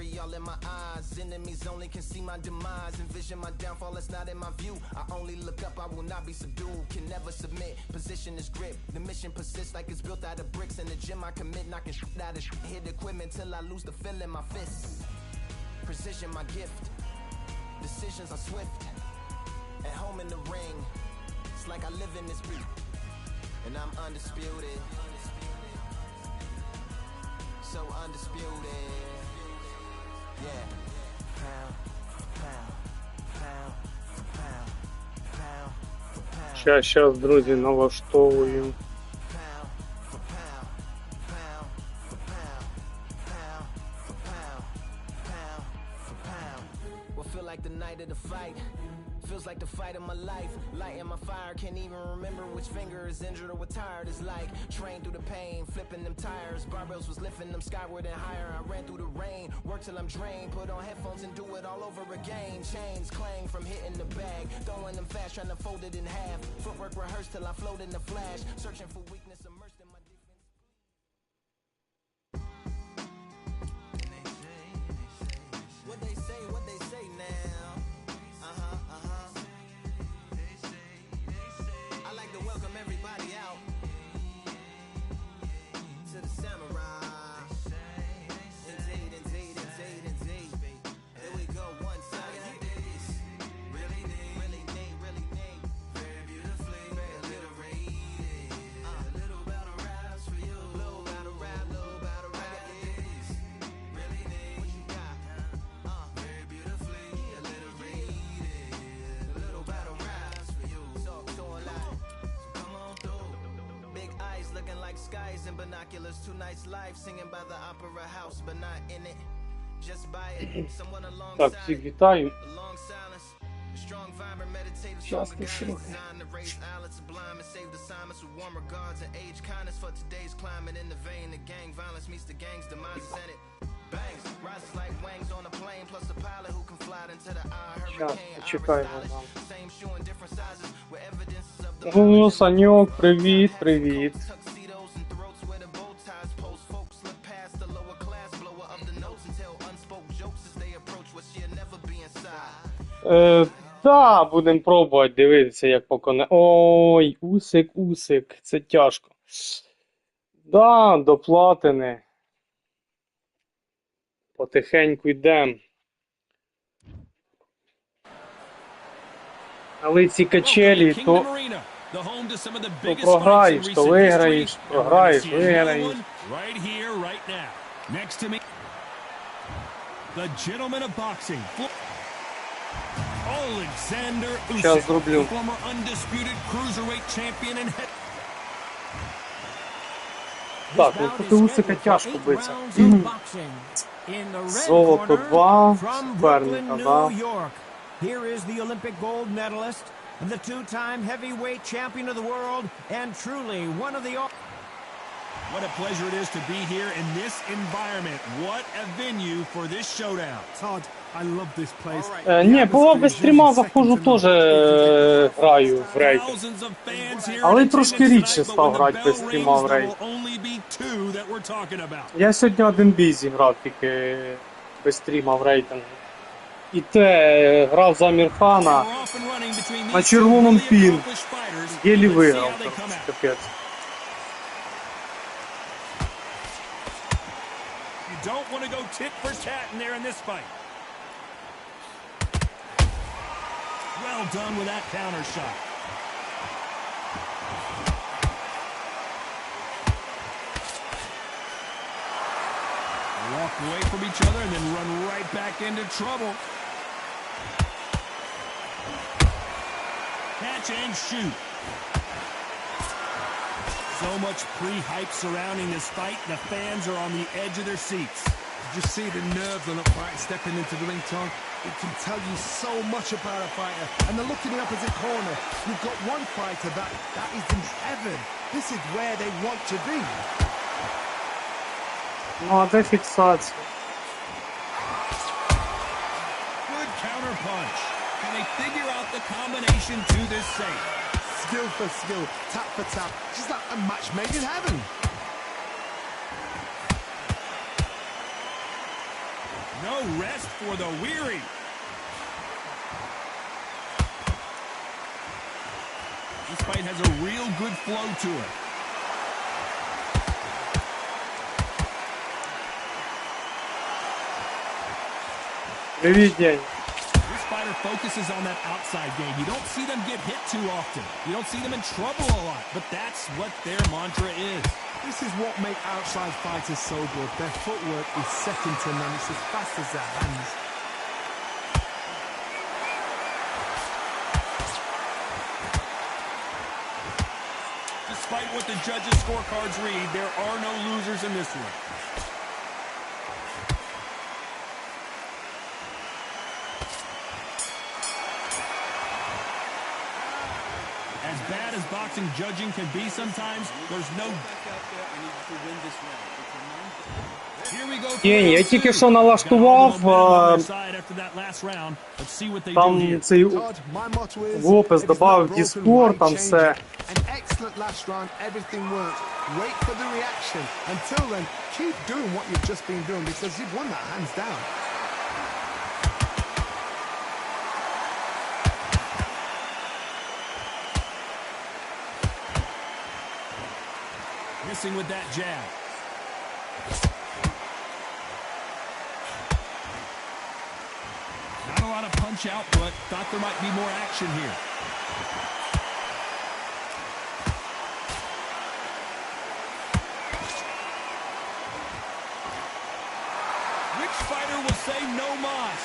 misery all in my eyes. Enemies only can see my demise. Envision my downfall, it's not in my view. I only look up, I will not be subdued. Can never submit, position is grip. The mission persists like it's built out of bricks. In the gym I commit, knocking shit out of shit. Hit equipment till I lose the feel in my fists. Precision my gift. Decisions are swift. At home in the ring, it's like I live in this beat. And I'm undisputed. So undisputed. Yeah. Pound, pound, pound, pound, pound, pound. Щас, друзі, налаштовую. Like the night of the fight, feels like the fight of my life. Lighting my fire, can't even remember which finger is injured or what tired is like. Trained through the pain, flipping them tires. Barbells was lifting them skyward and higher. I ran through the rain, worked till I'm drained. Put on headphones and do it all over again. Chains clang from hitting the bag, throwing them fast, trying to fold it in half. Footwork rehearsed till I float in the flash. Searching for weakness, immersed in my defense. What they say now. I like to welcome everybody out to the samurai. Indeed. Here we go, one side. Really neat. Very beautifully alliterated. A little battle raps for you. Little battle rap. Really neat. What you got? Very beautifully alliterated. A little battle raps for you. So a lot. Come on through. Big eyes looking like skies and binoculars. Two nights live singing by the opera house, but not in it. Just by it. Someone Так, alongside. всіх вітаю. Long silence. Strong vibrant meditative Щас song of пишу. guidance designed to raise islands sublime and save assignments with warm regards and age kindness for today's climate. In the vein, the gang violence meets the gang's demise and it bangs rises like wings on a plane plus a pilot who can fly into the eye hurricane. почекаємо Iris нам. stylish, same shoe in different sizes with evidences of the О, Саньок, привіт. tuxedos and throats where the bow ties post folks slip past the lower class blower of the notes and tell unspoke jokes as they approach what she'll never be inside. Да, будемо пробувати дивитися, як поконе. Ой, усик, це тяжко. Да, до платини. Потихеньку йдемо. Але ці качелі, то програєш, то виграєш, програєш, виграєш. Зараз зроблю. Так, ну проти Усика тяжко биться. Золото 2, суперника, да. Here is the Olympic gold medalist, the two-time heavyweight champion of the world, and truly one of the... What a pleasure it is to be here in this environment. What a venue for this showdown. Todd, I love this place. Ні, бо без стріма заходжу теж граю в рейтинг. Але трошки рідше став грати без стріма в рейтинг. Я сьогодні один бій зіграв тільки без стріма в рейтингу. І те грав за Амірхана на червоному пін. Єлі виграв. Капець. Don't want to go tit for tat in there in this fight. Well done with that counter shot. Walk away from each other and then run right back into trouble. Catch and shoot. So much pre-hype surrounding this fight, the fans are on the edge of their seats. You just see the nerves on a fight stepping into the ring, Tom. It can tell you so much about a fighter. And the look in the opposite corner. You've got one fighter that is in heaven. This is where they want to be. Ну, а де фіксація? Good counter punch. Can they figure out the combination to this save? Skill for skill, tap for tap. Just like a match made in heaven. No rest for the weary. This fight has a real good flow to it. Привіт, день. This fighter focuses on that outside game. You don't see them get hit too often. You don't see them in trouble a lot, but that's what their mantra is. This is what makes outside fighters so good. Their footwork is second to none. It's as fast as their hands. Despite what the judges' scorecards read, there are no losers in this one. As bad as boxing judging can be sometimes, there's no... Here we go. День, я тільки що налаштував, там цей в опис додав Discord, там все. An excellent last round, everything works. Wait for the reaction. Until then, keep doing what you've just been doing because you've won that hands down. Missing with that jab. Not a lot of punch output. Thought there might be more action here. Which fighter will say no mas?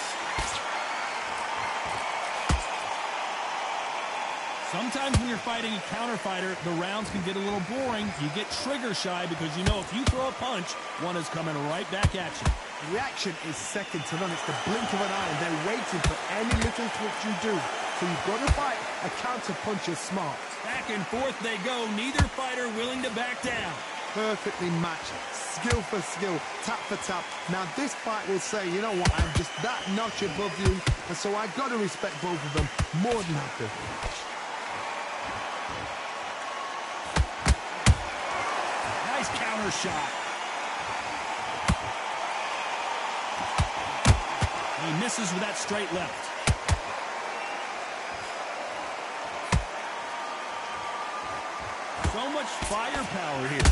Sometimes when you're fighting a counter fighter, the rounds can get a little boring. You get trigger shy because you know if you throw a punch, one is coming right back at you. The reaction is second to none. It's the blink of an eye and they're waiting for any little twitch you do. So you've got to fight a counter punch is smart. Back and forth they go, neither fighter willing to back down. Perfectly matched, skill for skill, tap for tap. Now this fight will say, you know what, I'm just that notch above you, and so I've got to respect both of them more than happy. Nice counter shot. He misses with that straight left. So much firepower here.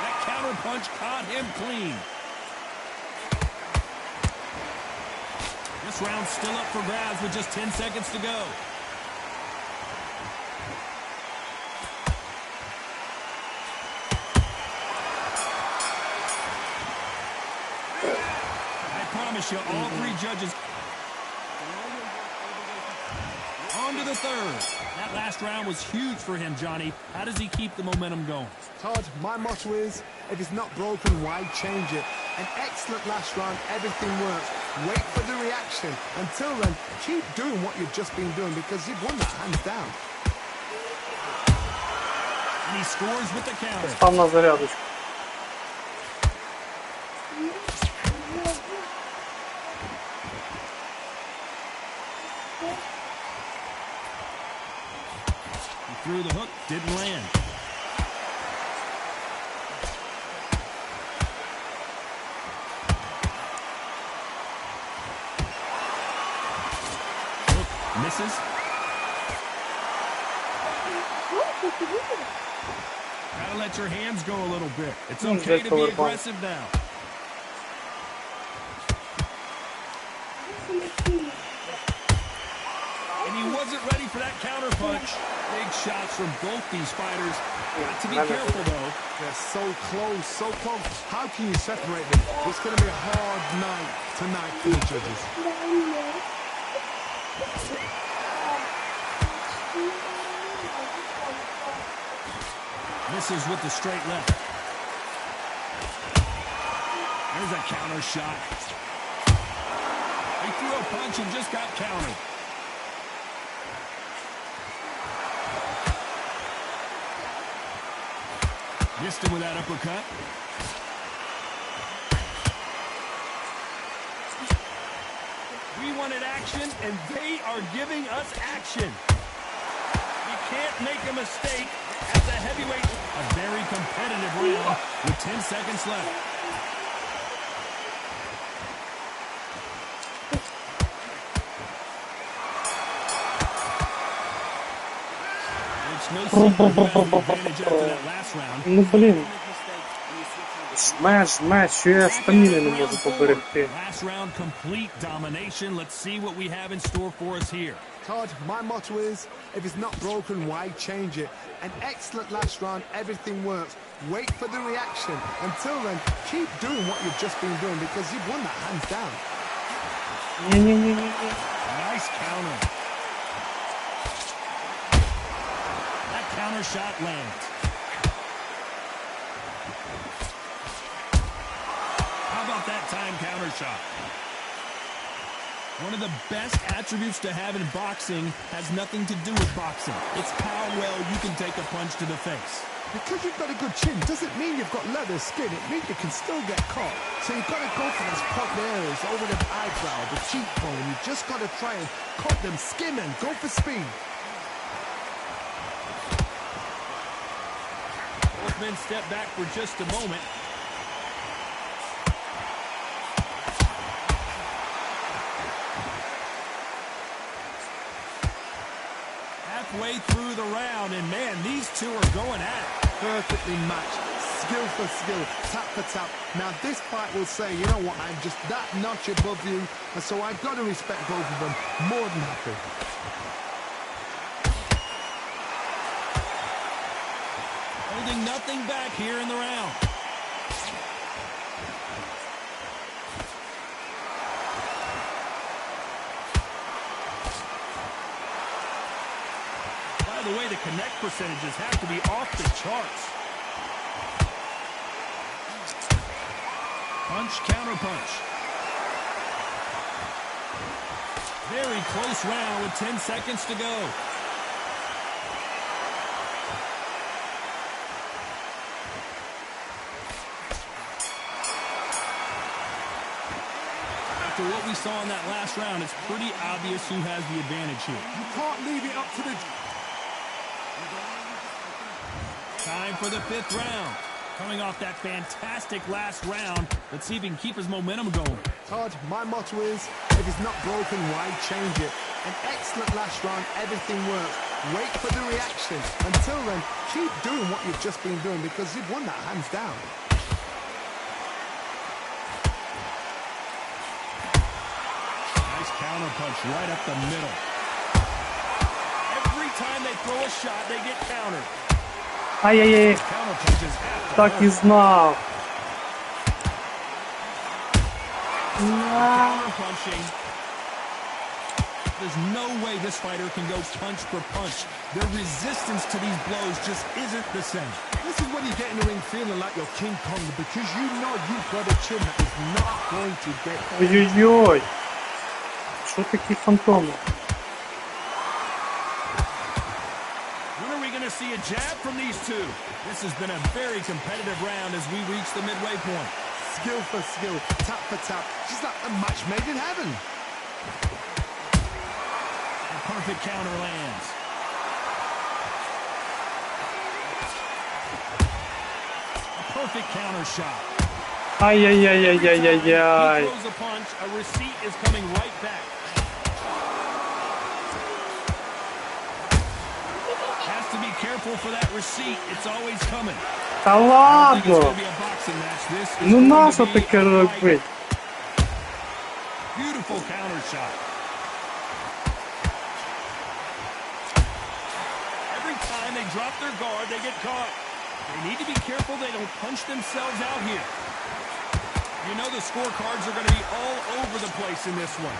That counter punch caught him clean. This round's still up for grabs with just 10 seconds to go. I promise you, all three judges... On to the third. That last round was huge for him, Johnny. How does he keep the momentum going? Todd, my motto is, if it's not broken, why change it? An excellent last round, everything works. Wait for the reaction. Until then, keep doing what you've just been doing because you've won that hands down. And he scores with the counter. Там на зарядочку. Through the hook, didn't land. Hook misses. Gotta let your hands go a little bit. It's okay to be aggressive now. And he wasn't ready for that counter punch. Big shots from both these fighters. Got to be careful, though. They're so close, so close. How can you separate them? It's going to be a hard night tonight for the judges. Misses with the straight left. There's a counter shot. He threw a punch and just got countered. Missed him with that uppercut. We wanted action, and they are giving us action. You can't make a mistake at the heavyweight. A very competitive round with 10 seconds left. It's no secret who has the advantage after that last round. Ну, блін. Жме, що я стаміни не можу поберегти. Last round complete domination. Let's see what we have in store for us here. Todd, my motto is, if it's not broken, why change it? An excellent last round, everything works. Wait for the reaction. Until then, keep doing what you've just been doing because you've won that hands down. Ні-ні-ні-ні. Nice counter. That counter shot lands. How about that time counter shot? One of the best attributes to have in boxing has nothing to do with boxing. It's how well you can take a punch to the face. Because you've got a good chin doesn't mean you've got leather skin. It means you can still get caught. So you've got to go for those popped areas over the eyebrow, the cheekbone. You've just got to try and cut them, skim and go for speed. Both men step back for just a moment. Halfway through the round, and man, these two are going at it. Perfectly matched, skill for skill, tap for tap. Now this fight will say, you know what, I'm just that notch above you, and so I've got to respect both of them. More than happy. Holding nothing back here in the round. By the way, the connect percentages have to be off the charts. Punch, counter punch. Very close round with 10 seconds to go. After what we saw in that last round, it's pretty obvious who has the advantage here. You can't leave it up to the... Time for the 5th round. Coming off that fantastic last round, let's see if he can keep his momentum going. Todd, my motto is, if it's not broken, why change it? An excellent last round, everything works. Wait for the reaction. Until then, keep doing what you've just been doing because you've won that hands down. Nice counter punch right up the middle. Every time they throw a shot, they get countered. Ай-яй-яй. Counter punches have to Так і hurt. знав. Counter punching. There's no way this fighter can go punch for punch. Their resistance to these blows just isn't the same. This is when you get in the ring feeling like you're King Kong because you know you've got a chin that is not going to get... Ой-ой-ой. Що такі фантоми? When are we going to see a jab from these two? This has been a very competitive round as we reach the midway point. Skill for skill, tap for tap, just like a match made in heaven. A perfect counter lands. A perfect counter shot. Ай-яй-яй-яй-яй-яй. He throws a punch, a receipt is coming right back. Has to be careful for that receipt. It's always coming. Та I don't think it's ладно. going to be a boxing match. This is Ну going to нащо be таке a fight. робити? Beautiful counter shot. Every time they drop their guard, they get caught. They need to be careful they don't punch themselves out here. You know the scorecards are going to be all over the place in this one.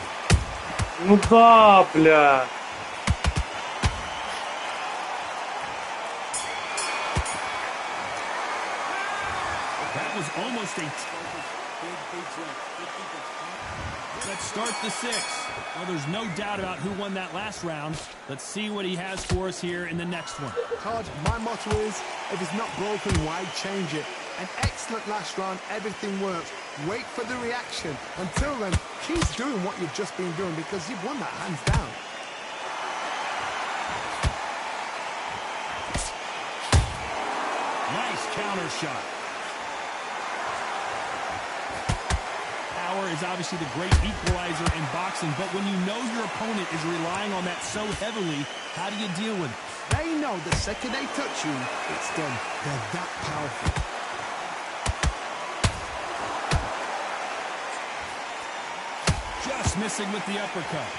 Ну да, бля. That was almost a... Let's start the 6th. Well, there's no doubt about who won that last round. Let's see what he has for us here in the next one. Todd, my motto is, if it's not broken, why change it? An excellent last round, everything works. Wait for the reaction. Until then, keep doing what you've just been doing because you've won that hands down. Nice counter shot. Power is obviously the great equalizer in boxing, but when you know your opponent is relying on that so heavily, how do you deal with it? They know the second they touch you, it's done. They're that powerful. Just missing with the uppercut.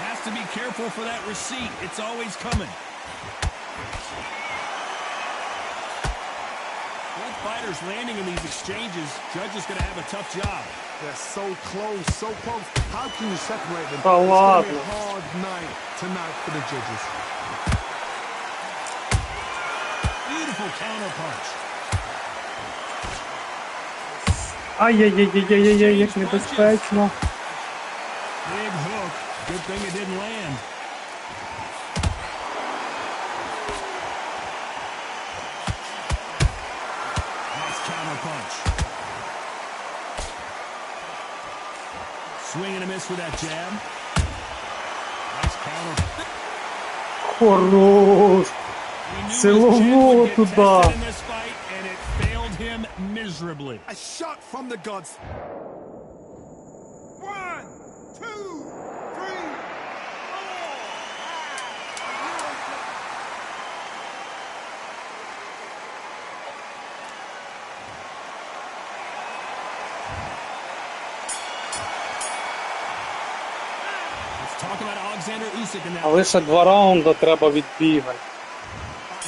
Has to be careful for that receipt. It's always coming. Both fighters landing in these exchanges. Judge is going to have a tough job. They're so close, so close. How can you separate them? Oh, it's going to be wow. a hard night tonight for the judges. Beautiful counter punch. Ай-яй-яй-яй-яй-яй, як небезпечно. Big hook. Good thing it didn't land. Nice counter punch. Swing and a miss with that jab. Nice counter. Хорош. He knew his Силового chin would get туда. tested in this fight, and it failed him miserably. A shot from the gods. 1, 2, 3, 4. Let's talk about Alexander Usyk in that. Але ще 2 раунди треба відбігати.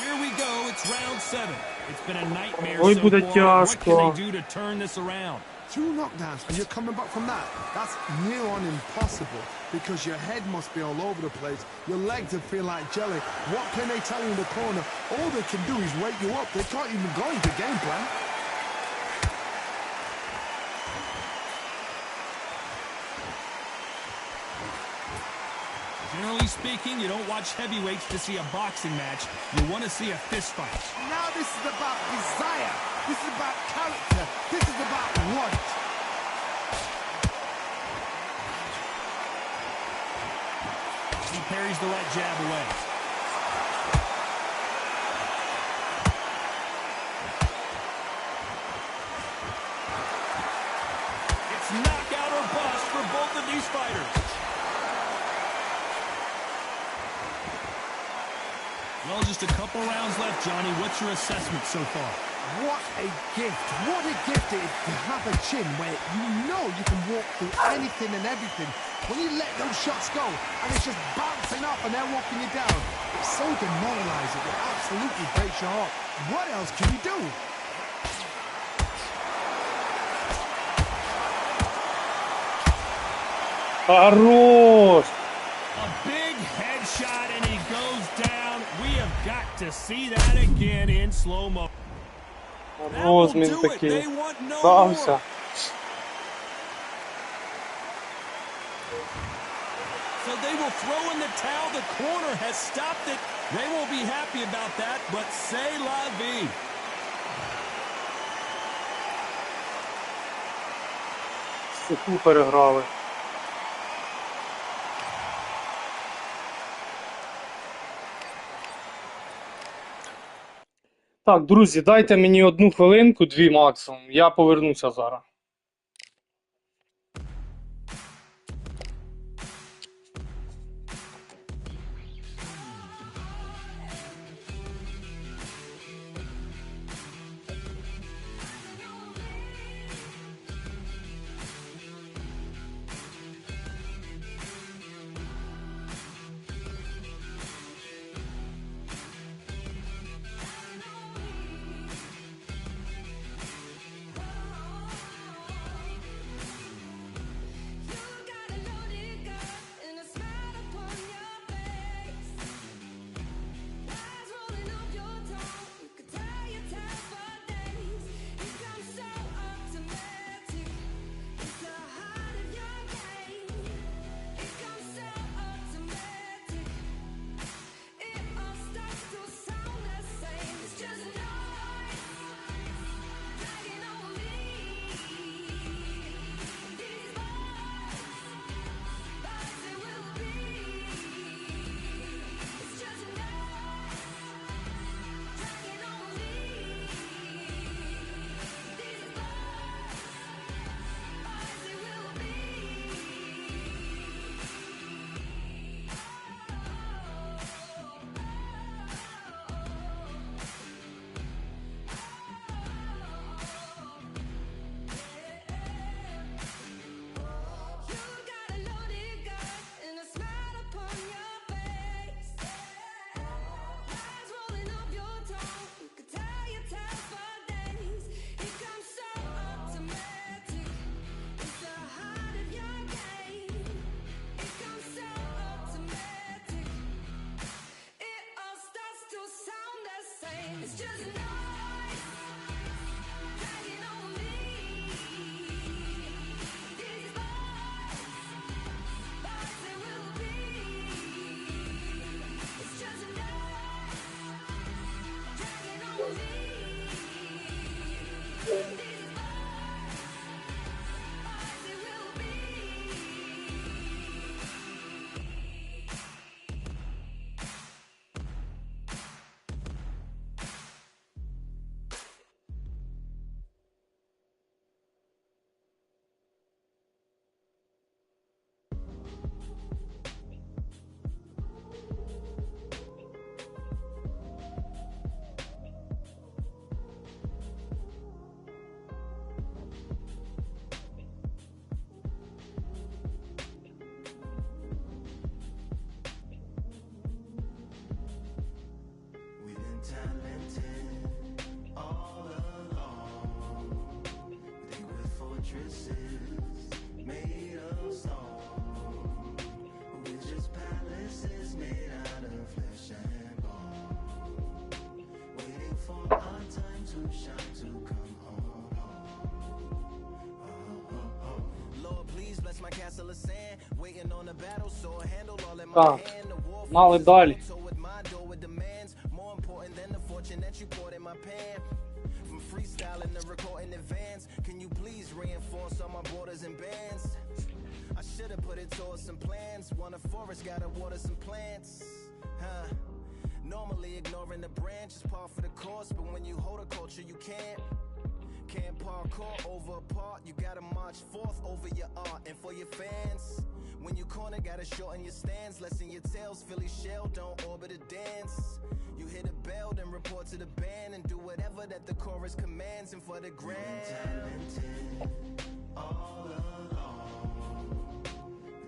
Here we go. It's round 7. It's been a nightmare Ой, so буде far. What тяжко. can they do to turn this around? 2 knockdowns and you're coming back from that. That's near on impossible because your head must be all over the place. Your legs will feel like jelly. What can they tell you in the corner? All they can do is wake you up. They can't even go into game plan. Generally speaking, you don't watch heavyweights to see a boxing match. You want to see a fist fight. Now this is about desire. This is about character. This is about want. He parries the right jab away. It's knockout or bust for both of these fighters. Well, just a couple rounds left, Johnny. What's your assessment so far? What a gift. What a gift it is to have a chin where you know you can walk through anything and everything. When you let those shots go and it's just bouncing off and they're walking you down, it's so demoralizing. It absolutely breaks your heart. What else can you do? Хорош. A big headshot and he goes down. We have got to see that again in slow-mo. That will Розмін do it. такий. They want no Стався. more. So they will throw in the towel. The corner has stopped it. They won't be happy about that, but c'est la vie. Суху переграли. Так, друзі, дайте мені 1 хвилинку, 2 максимум. Я повернуся зараз. Так, мали далі. Normally ignoring the branch is par for the course, but when you hold a culture you can't parkour over a part. You gotta march forth over your art and for your fans. When you corner, gotta shorten your stance. Lessen your tails, Philly shell, don't orbit a dance. You hit a bell, then report to the band and do whatever that the chorus commands. And for the grand, talented all along.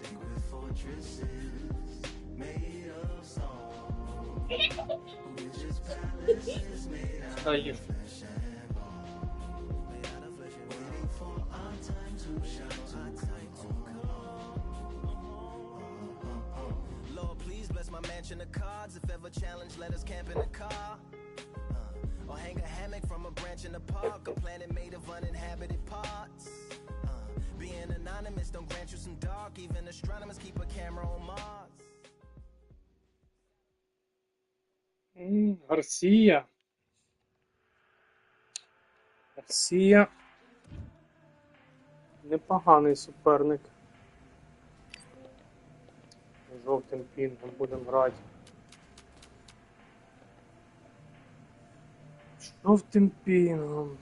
They were fortresses made of stone. We're just palaces made out of flesh and bone. Waiting for our time to shine, to come home. Lord, please bless my mansion of cards. If ever challenged, let us camp in a car. Or hang a hammock from a branch in the park. A planet made of uninhabited parts. Being anonymous don't grant you some dark. Even astronomers keep a camera on Mars. Гарсія. Гарсія. Непоганий суперник. Жовтим пінгом будемо грати. Жовтим пінгом.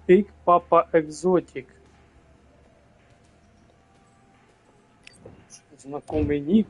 Big Papa Exotic. Знакомый ник.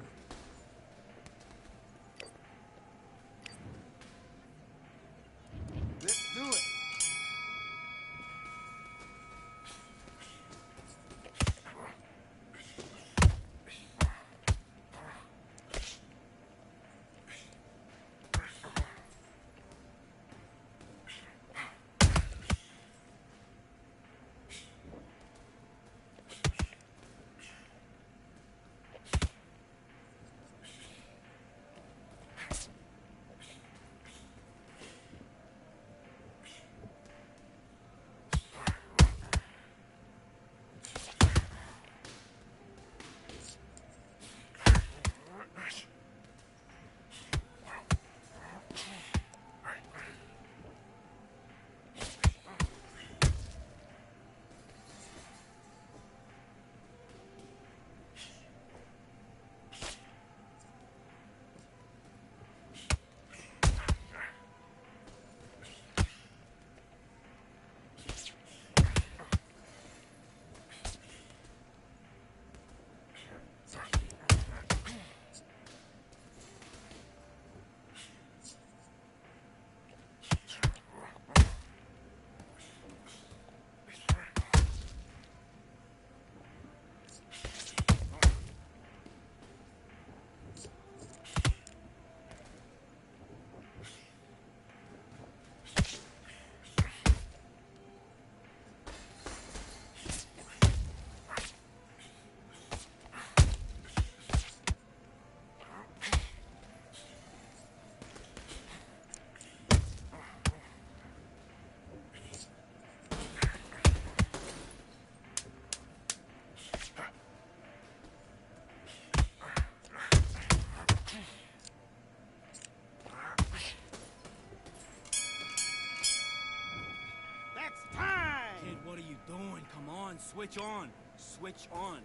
switch on. Switch on.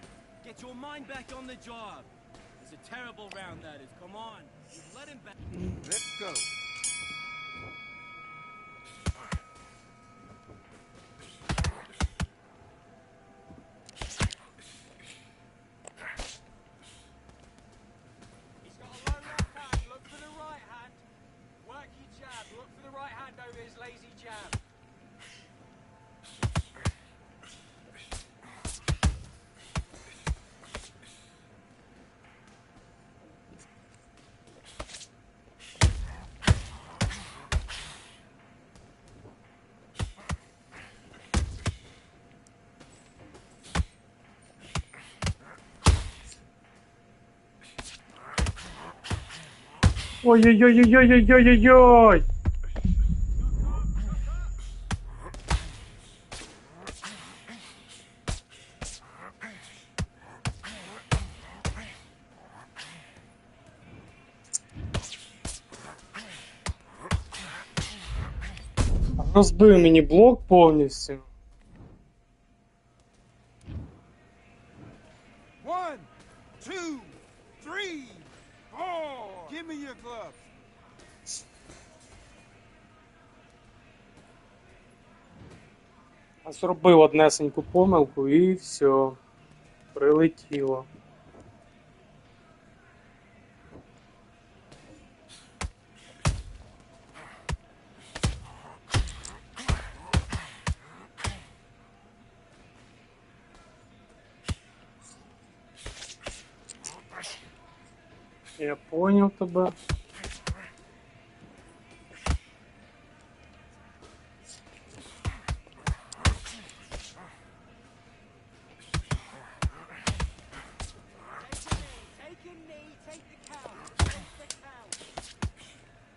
Get your mind back on the job. It's a terrible round, that is. Come on. You've let him back. Let's go. He's got a low left hand. Look for the right hand. Work your jab. Look for the right hand over his lazy jab. Ой-ой-ой-ой-ой-ой-ой-ой-ой! Розбив мені блок повністю. 1, 2, 3, 4. Give me your gloves. Зробив однесеньку помилку і все. Прилетіло. Я понял тебе. Take a knee. Take the count. Take the count.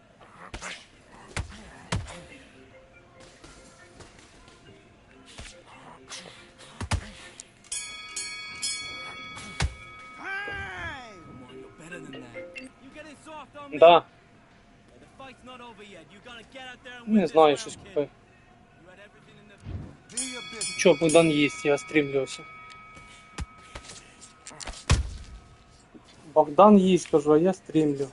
Time. Come on, you're better than that. You getting soft on me? Да, The fight's not over yet. You gotta get out there and win не this знаю, round, щось kid. купив. You had everything in the... Do your business. Чо, Богдан їсть, я стрімлюся. Богдан їсть, кажу, а я стрімлю.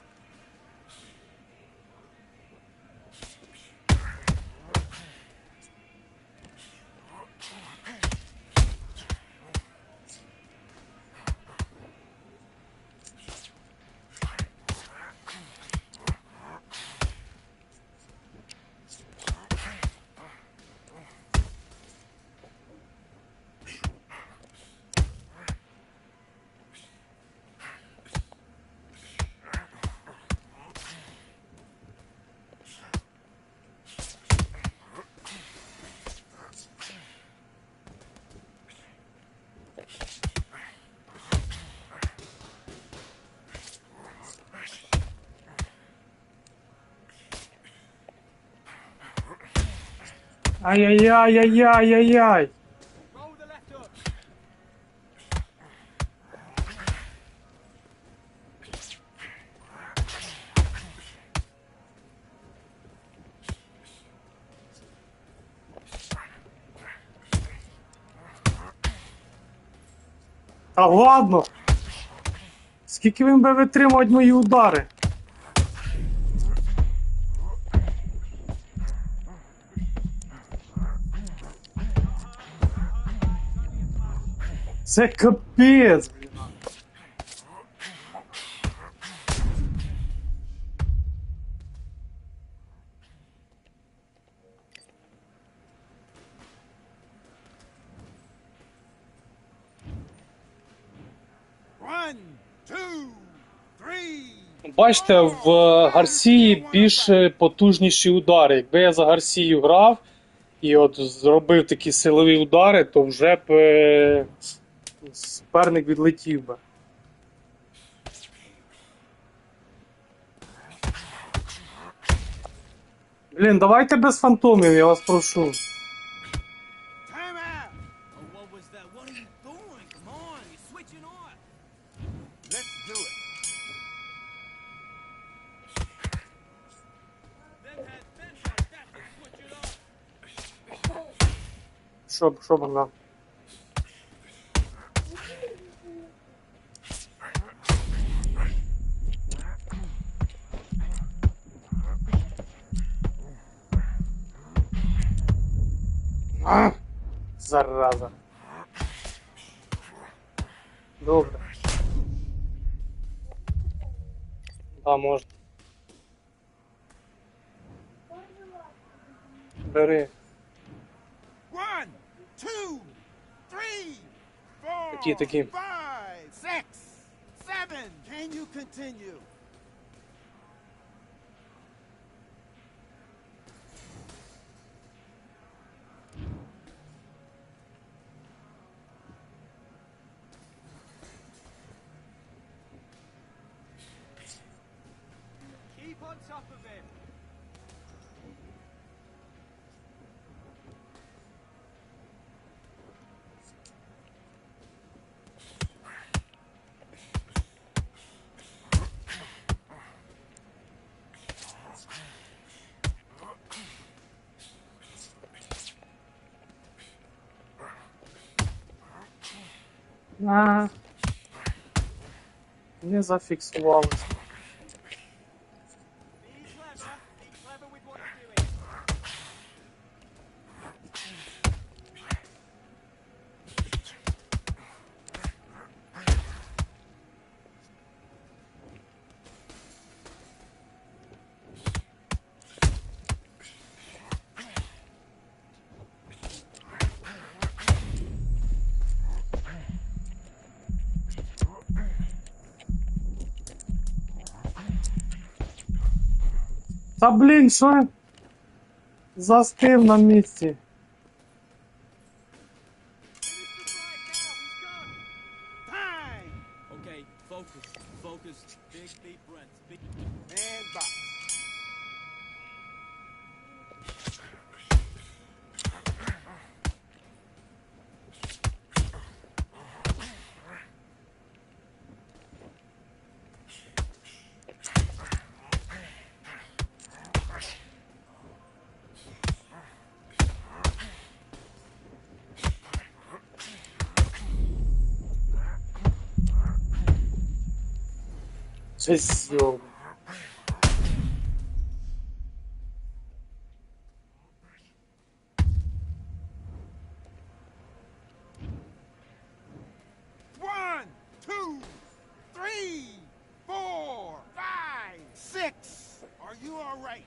Ай-яй-яй-яй-яй-яй-яй! Roll the left hook. Та ладно! Скільки він би витримувати мої удари? Це капець, блін. One, two, three. Бачите, в Гарсії більш потужніші удари. Якби я за Гарсію грав і от зробив такі силові удари, то вже б суперник відлетів би. Блін, давайте без фантомів, я вас прошу. Time out. Oh, what was that? What are you doing? Come on, you're switching on. Let's do it. Then that's it. Switch it on. Що Богдан? А! Зараза. Добре. Да, можна. Бери. 1, 2, 3, 4, Такі. 5, 6, 7. Can you continue? Keep on top of him. А. Не зафіксувалось. Be clever with what you're doing. Та блін, що я застив на місці. Time. Okay, focus, focus. Big deep breaths. Big... And box. Це сьо. One, two, three, 4, 5, 6. Are you all right?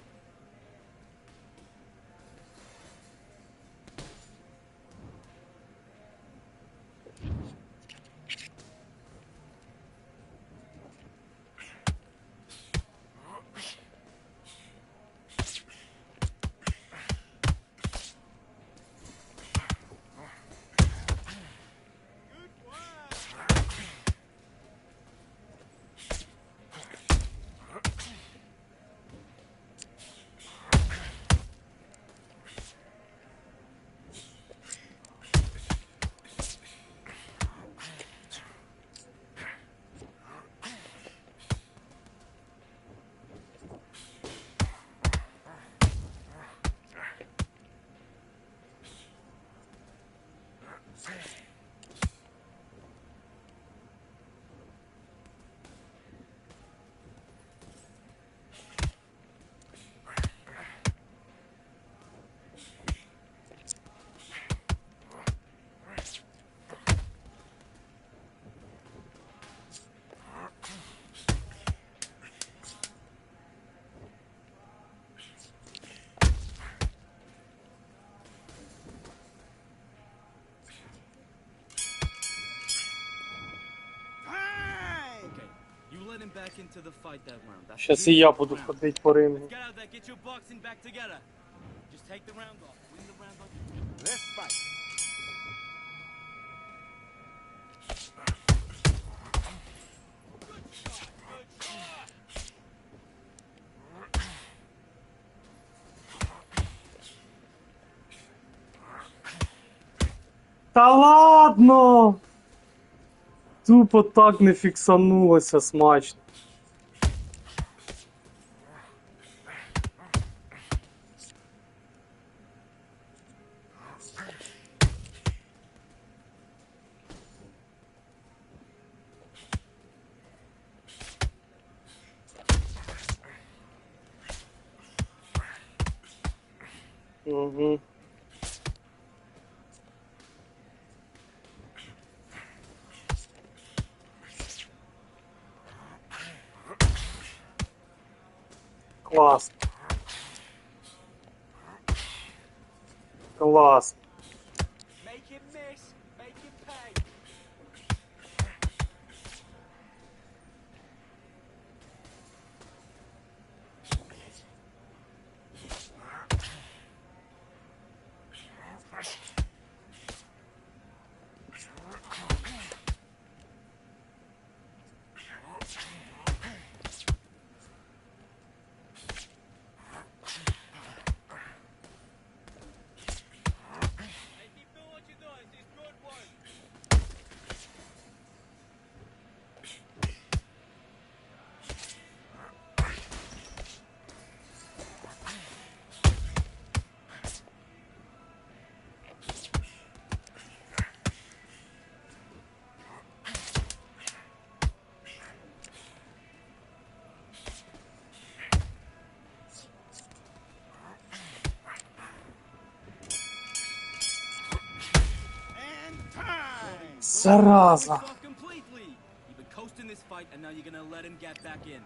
back into the fight that round. That's Щас і я буду ходити по рингу. Get out there, get your boxing back together. Just take the round off. Win the round off. Let's fight. Та ладно! Тупо так не фіксанулося смачно. Угу. Клас. Клас. Make him miss. Make him pay. Зараза. Off completely. You've been coasting this fight, and now you're gonna let him get back in.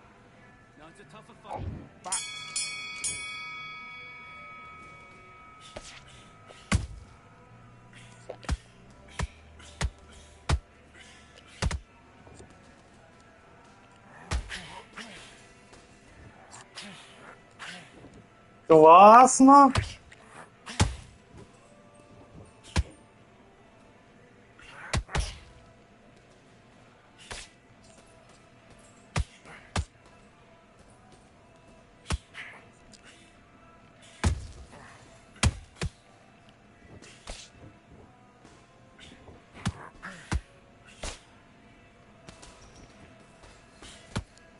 Now it's a tougher fight. Класно.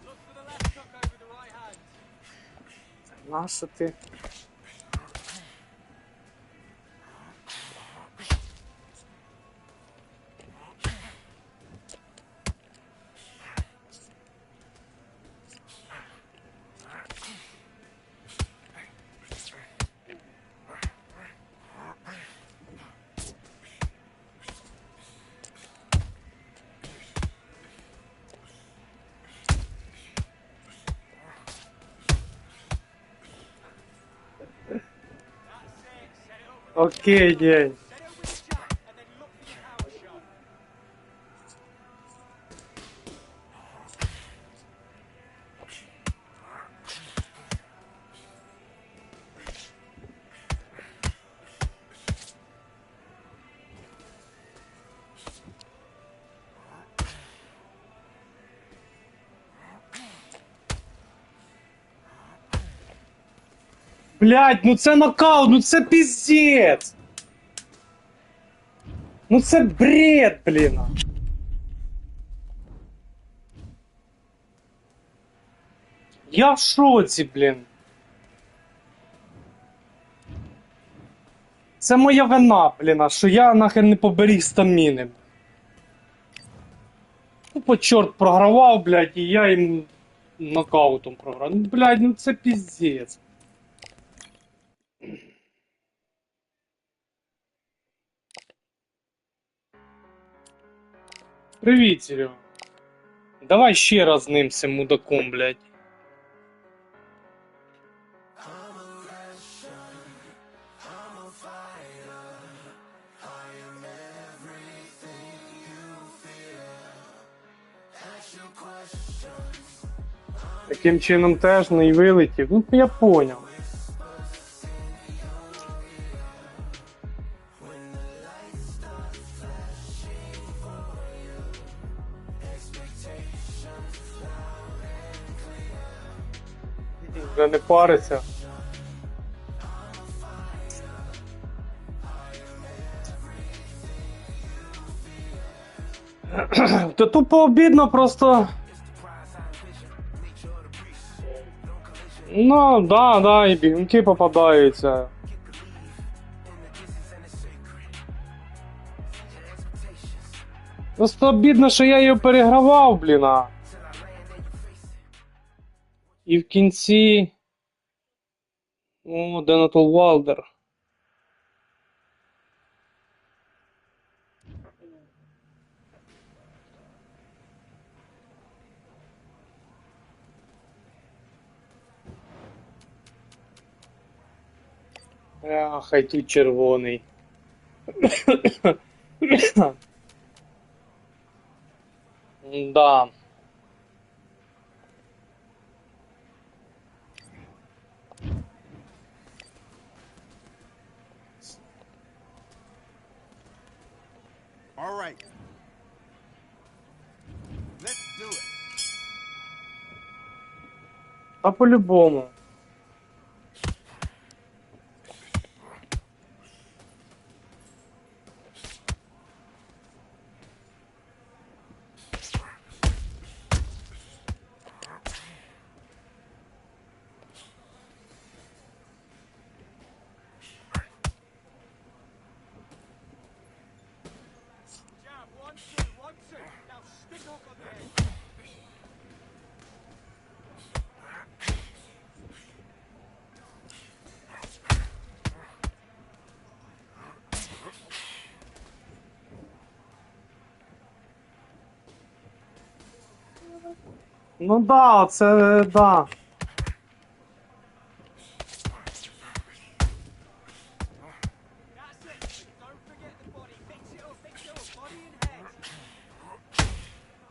Look for the left hook over the right hand. Нащо ти? Окей, день. Set it with a jab, and then look for your power shot. Блядь, ну це нокаут, ну це піздець. Ну це бред, блін. Я в шоці, блін. Це моя вина, блін, що я нахер не поберіг стаміни. Ну, по чорт програвав, блядь, і я їм нокаутом програв. Ну, блядь, ну це піздець. Привіт, Серега. Давай ще раз з ним цим мудаком, блядь. Таким чином теж не вилетів. Ну, я поняв. Вже не париться. Та тупо обідно просто. Ну, да, і бігунки попадаються. Просто обідно, що я його перегравав, блін. І в кінці... О, Донат Валдер. Хай тут червоний. Да. All right. Let's do it. А по-любому. Ну да, це да.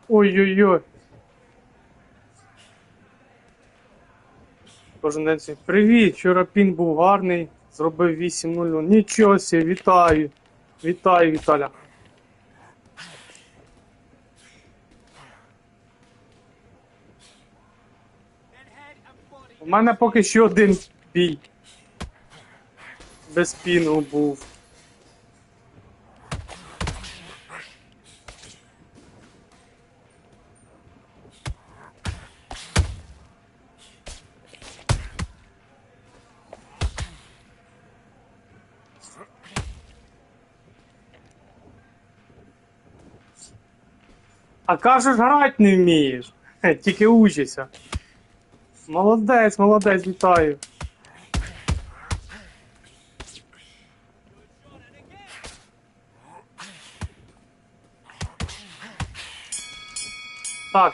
Ой-ой-ой. Кожен день свій. Привіт, вчора пін був гарний, зробив 8-0. Нічого себе, вітаю. Вітаю, Віталя. У мене поки що один бій. Без піну був. А кажеш, грати не вмієш. Тільки учишся. Молодець, молодець, вітаю.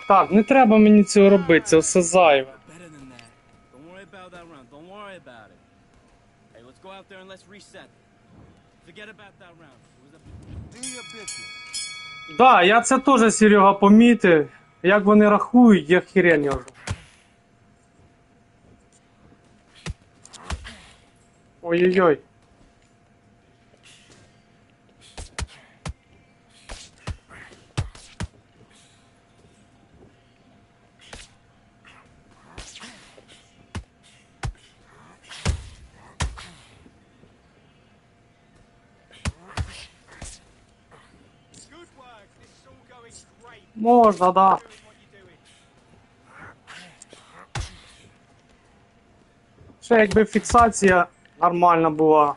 Так, не треба мені цього робити, це все зайве. Better than that. Don't worry about that round. Don't worry about it. Hey, let's go out there and let's reset. Forget about that round. It was a... Do your business. Да, я це теж, Серега, помітив. Як вони рахують, я хірень не можу. Ой-ой-ой. Можна, да. Ще якби фіксація нормальна була.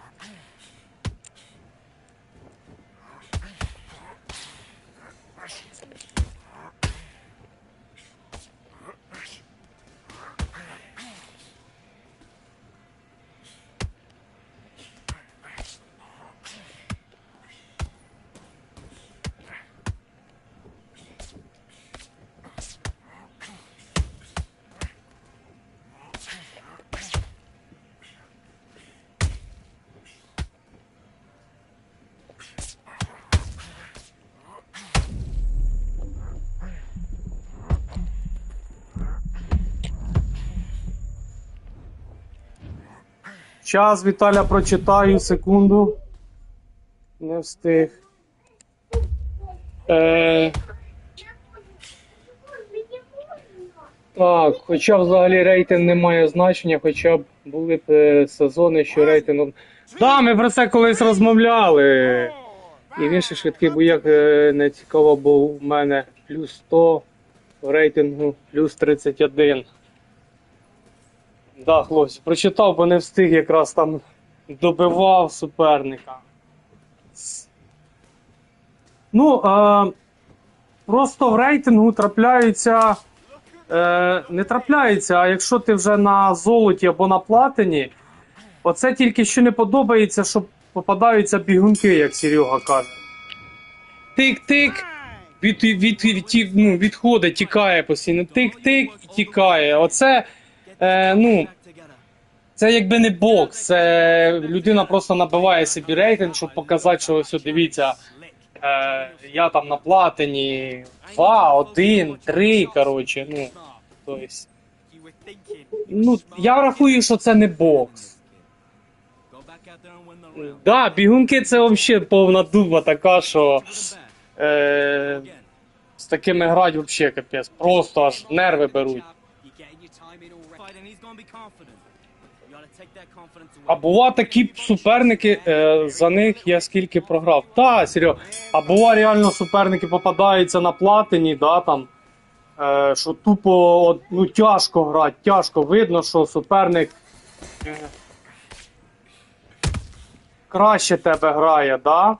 Час, Віталя, прочитаю, секунду. Не встиг. Так, хоча взагалі рейтинг не має значення, хоча б були б сезони, що рейтинг... Да, ми про це колись розмовляли. І в інших швидких боях не цікаво, бо у мене плюс 100, в рейтингу плюс 31. Да, хлопці, прочитав, бо не встиг, якраз там добивав суперника. Ну, просто в рейтингу трапляються, не трапляються, а якщо ти вже на золоті або на платині, оце тільки що не подобається, що попадаються бігунки, як Серега каже. Тик-тик, відходить, тікає постійно, тик-тик і тікає. Оце, Це якби не бокс, це людина просто набиває собі рейтинг, щоб показати, що ось, дивіться, я там на платині 2, 1, 3, коротше, ну, то есть. Ну, я рахую, що це не бокс. Да, бігунки це взагалі повна дуба така, що з такими грати взагалі капець, просто аж нерви беруть. А бува такі суперники, за них я скільки програв. Та, Серьо, а бува реально суперники попадаються на платині, да, там, що тупо, ну, тяжко грати, тяжко. Видно, що суперник краще тебе грає, да?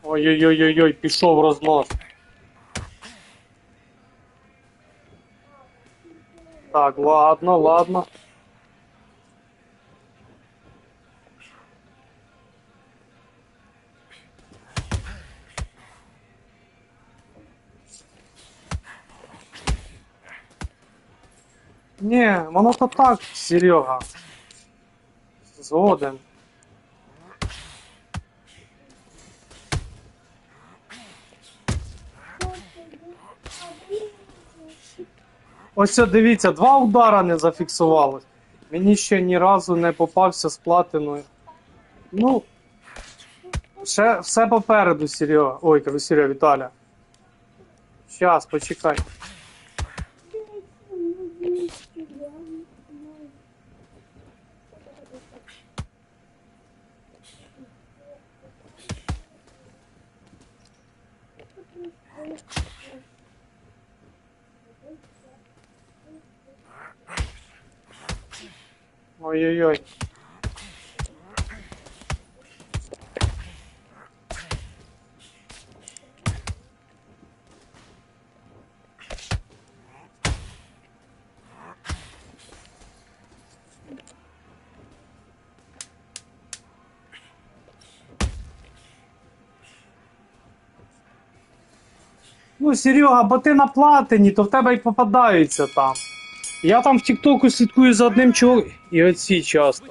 Ой-ой-ой-ой, пішов рознос. Так, ладно, ладно. Не, воно то так, Серега. Згоден. Ось це, дивіться, 2 удара не зафіксувалось. Мені ще ні разу не попався з платиною. Ну, ще все попереду, Серега. Ой, кажу, Серега, Віталя. Щас, почекай. Ой-ой-ой. Ну, Серега, бо ти на платині, то в тебе й попадаються там. Я там в Тіктоку слідкую за одним чуваком, і оці часто.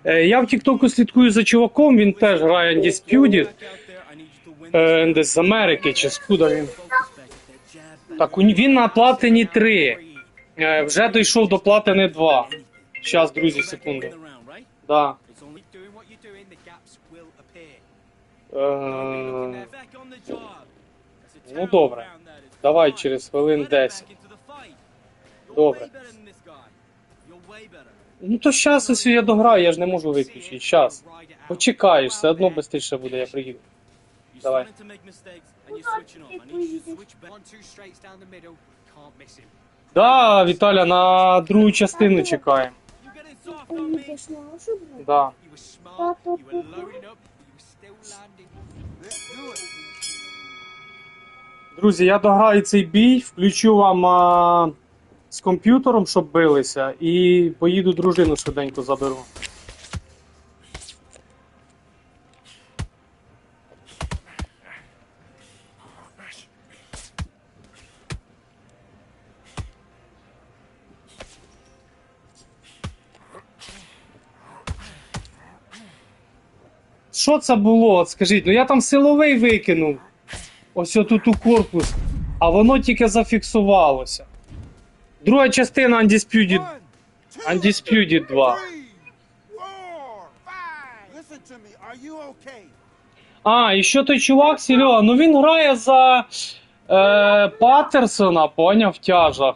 Я в Тіктоку слідкую за чуваком, він теж грає Undisputed, десь з Америки, чи скуда він. Так, він на платині 3, вже дійшов до платини 2. Щас, друзі, секунду. Да. Ну добре, давай через хвилин 10. Добре. Ну то щас, якщо я дограю, я ж не можу виключити. Щас. Почекаєш, все одно швидше буде, я приїду. Давай. Да, Віталя, на другу частину чекаємо. Да. Друзі, я дограю цей бій, включу вам з комп'ютером, щоб билися, і поїду дружину швиденько заберу. Що це було? От скажіть, ну я там силовий викинув. Ось отут у корпус, а воно тільки зафіксувалося. Друга частина Undisputed 2. А, і що той чувак, Серега, ну він грає за Паттерсона, поняв, в тяжах.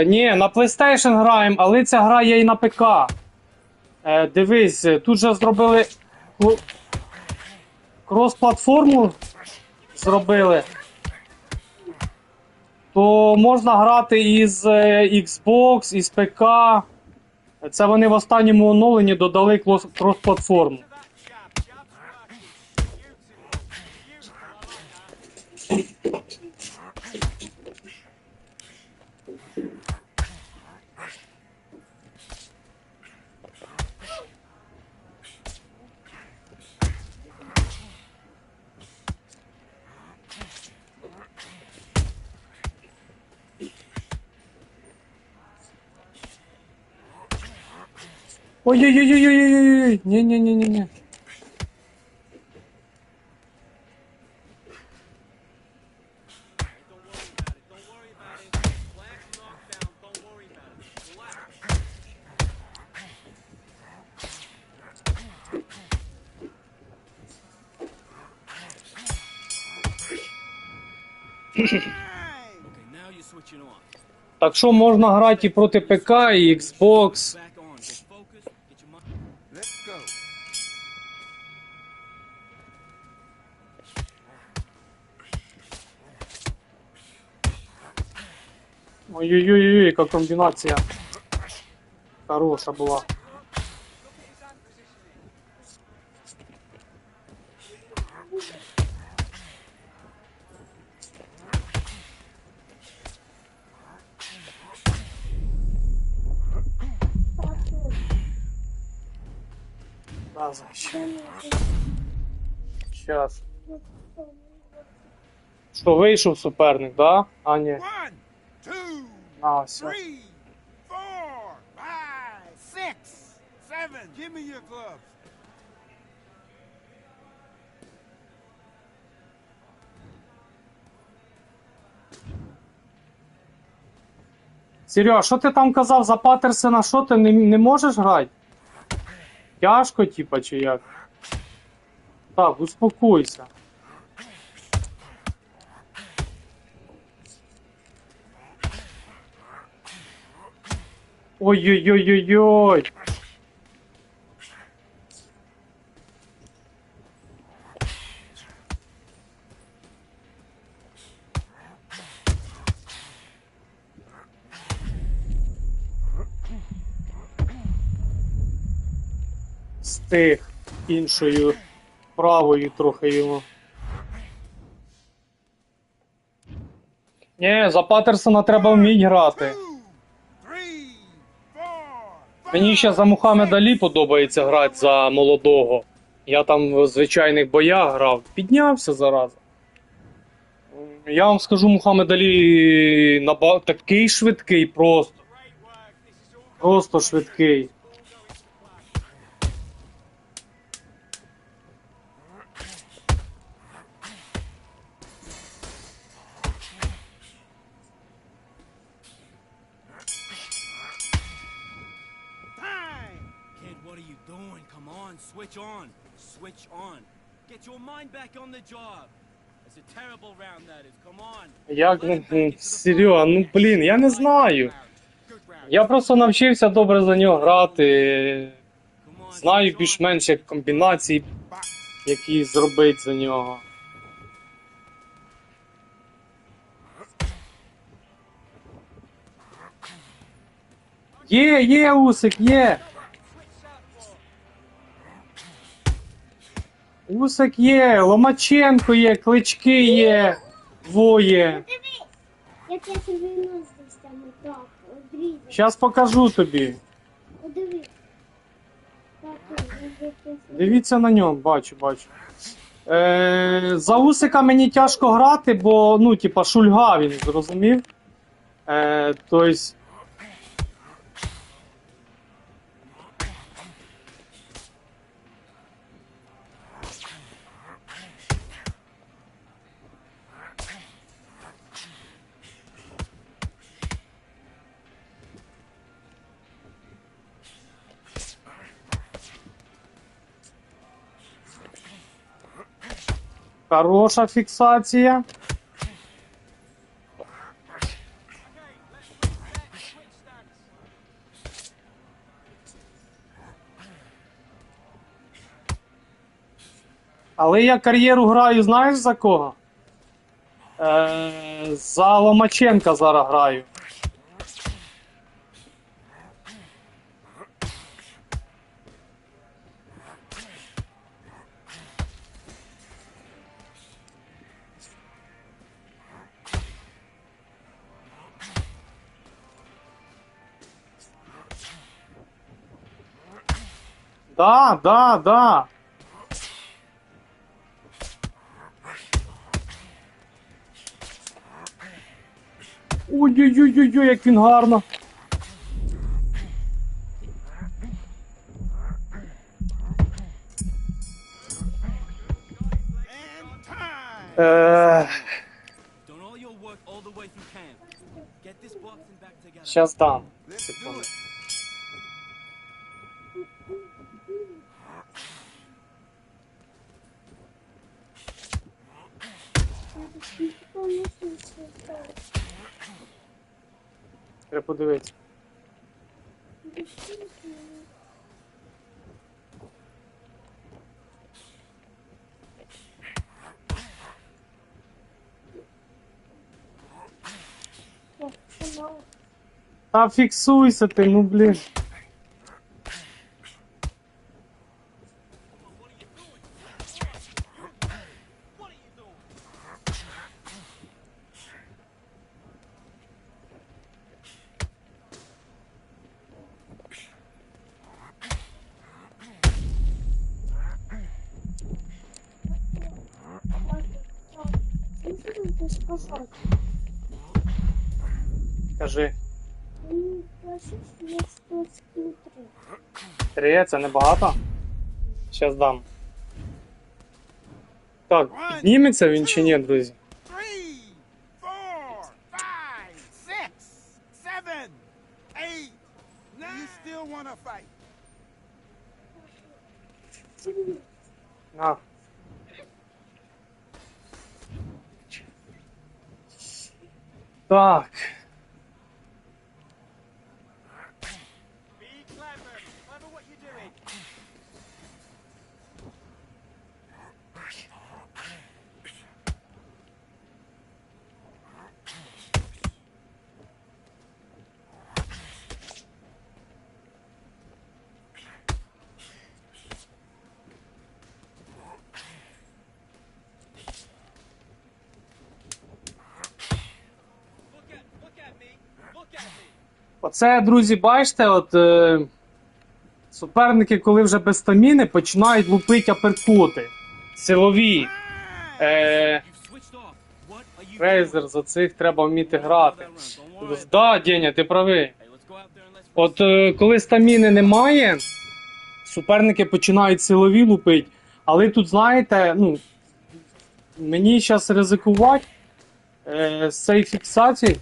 Ні, на PlayStation граємо, але ця гра є і на ПК. Дивись, тут же зробили крос-платформу, зробили, то можна грати із Xbox, із ПК. Це вони в останньому оновленні додали крос-платформу. Ой-ой-ой-ой-ой-ой-ой. Не-не-не-не-не. Don't worry about it. Black knockdown. Don't worry about it. Relax. Okay, now you're switching off. Так що можна грати і проти ПК, і Xbox. Back on. Get focused. Get your mind. Let's go. Ой-ой-ой-ой, яка комбінація. Хороша була. Сейчас. Що, вийшов суперник, да? А, ні. 1, 2, А, все. 3, 4, 5, 6, 7. Give me your gloves. Серега, що ти там казав за Паттерсона? Що ти не можеш грати? Тяжко, типа, чи як? Так, успокойся. Ой-ой-ой-ой-ой. Стих іншою правою трохи йому. Ні, за Паттерсона треба вміти грати. 2, 3, 4, 5. Мені ще за Мухаммеда Алі подобається грати за молодого. Я там в звичайних боях грав. Піднявся зараза. Я вам скажу, Мухаммед Алі такий швидкий просто. Просто швидкий. Kid, what are you doing? Come on, switch on. Switch on. Get your mind back on the job. It's a terrible round that is. Come on. Як, Let it back into the Серега, ну блін, я не знаю. Good round. Я просто навчився добре за нього грати. Come on, Знаю switch on. більш-менш як комбінації, які зробити за нього. Є, Усик, є! Усик є, Ломаченко є, Клички є, двоє. Як я тобі нос десь там отак, одрізав. Щас покажу тобі. Подивись. Так, Дивіться на ньому, бачу. За Усика мені тяжко грати, бо, ну, типа, шульга він, зрозумів? Тобто... Хороша фіксація. Але я кар'єру граю, знаєш за кого? За Ломаченка зараз граю. Да. Ой-ой-ой-ой, як він гарно. boxing back together. Щас дам. Секунду. Треба подивитися. Та фіксуйся ти, ну блін. Кажи. 3, це небагато? Щас дам. Так, підніметься він чи ні, друзі? 3, 4, 5, 6, 7, 8, 9. You still wanna fight? На. Так. Be clever. Clever what you're doing. Look at me. Look at me. Оце, друзі, бачите, от суперники, коли вже без стаміни, починають лупити аперкоти. Силові. You've switched off. What are you doing? Фрейзер, за цих треба вміти грати. Да, Деня, ти правий. Hey, let's go out there and let's От коли стаміни немає, суперники починають силові лупити. Але тут, знаєте, ну, мені зараз ризикувати з цієї фіксації.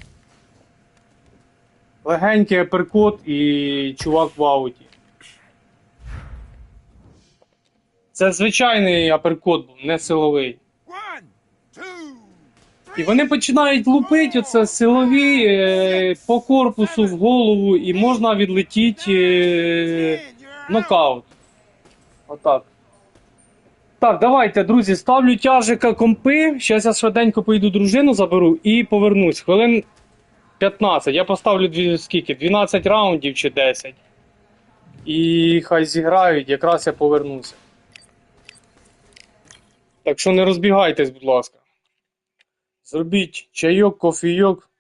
Легенький аперкот і чувак в ауті. Це звичайний аперкот був, не силовий. 1, 2, 3. І вони починають лупити оце силові по корпусу, в голову, і можна відлетіти нокаут. Отак. Так, давайте, друзі, ставлю тяжика компи. Зараз я швиденько поїду дружину заберу і повернусь. Хвилин 15. Я поставлю скільки? 12 раундів чи 10. І хай зіграють, якраз я повернуся. Так що не розбігайтесь, будь ласка. Зробіть чайок, кофійок.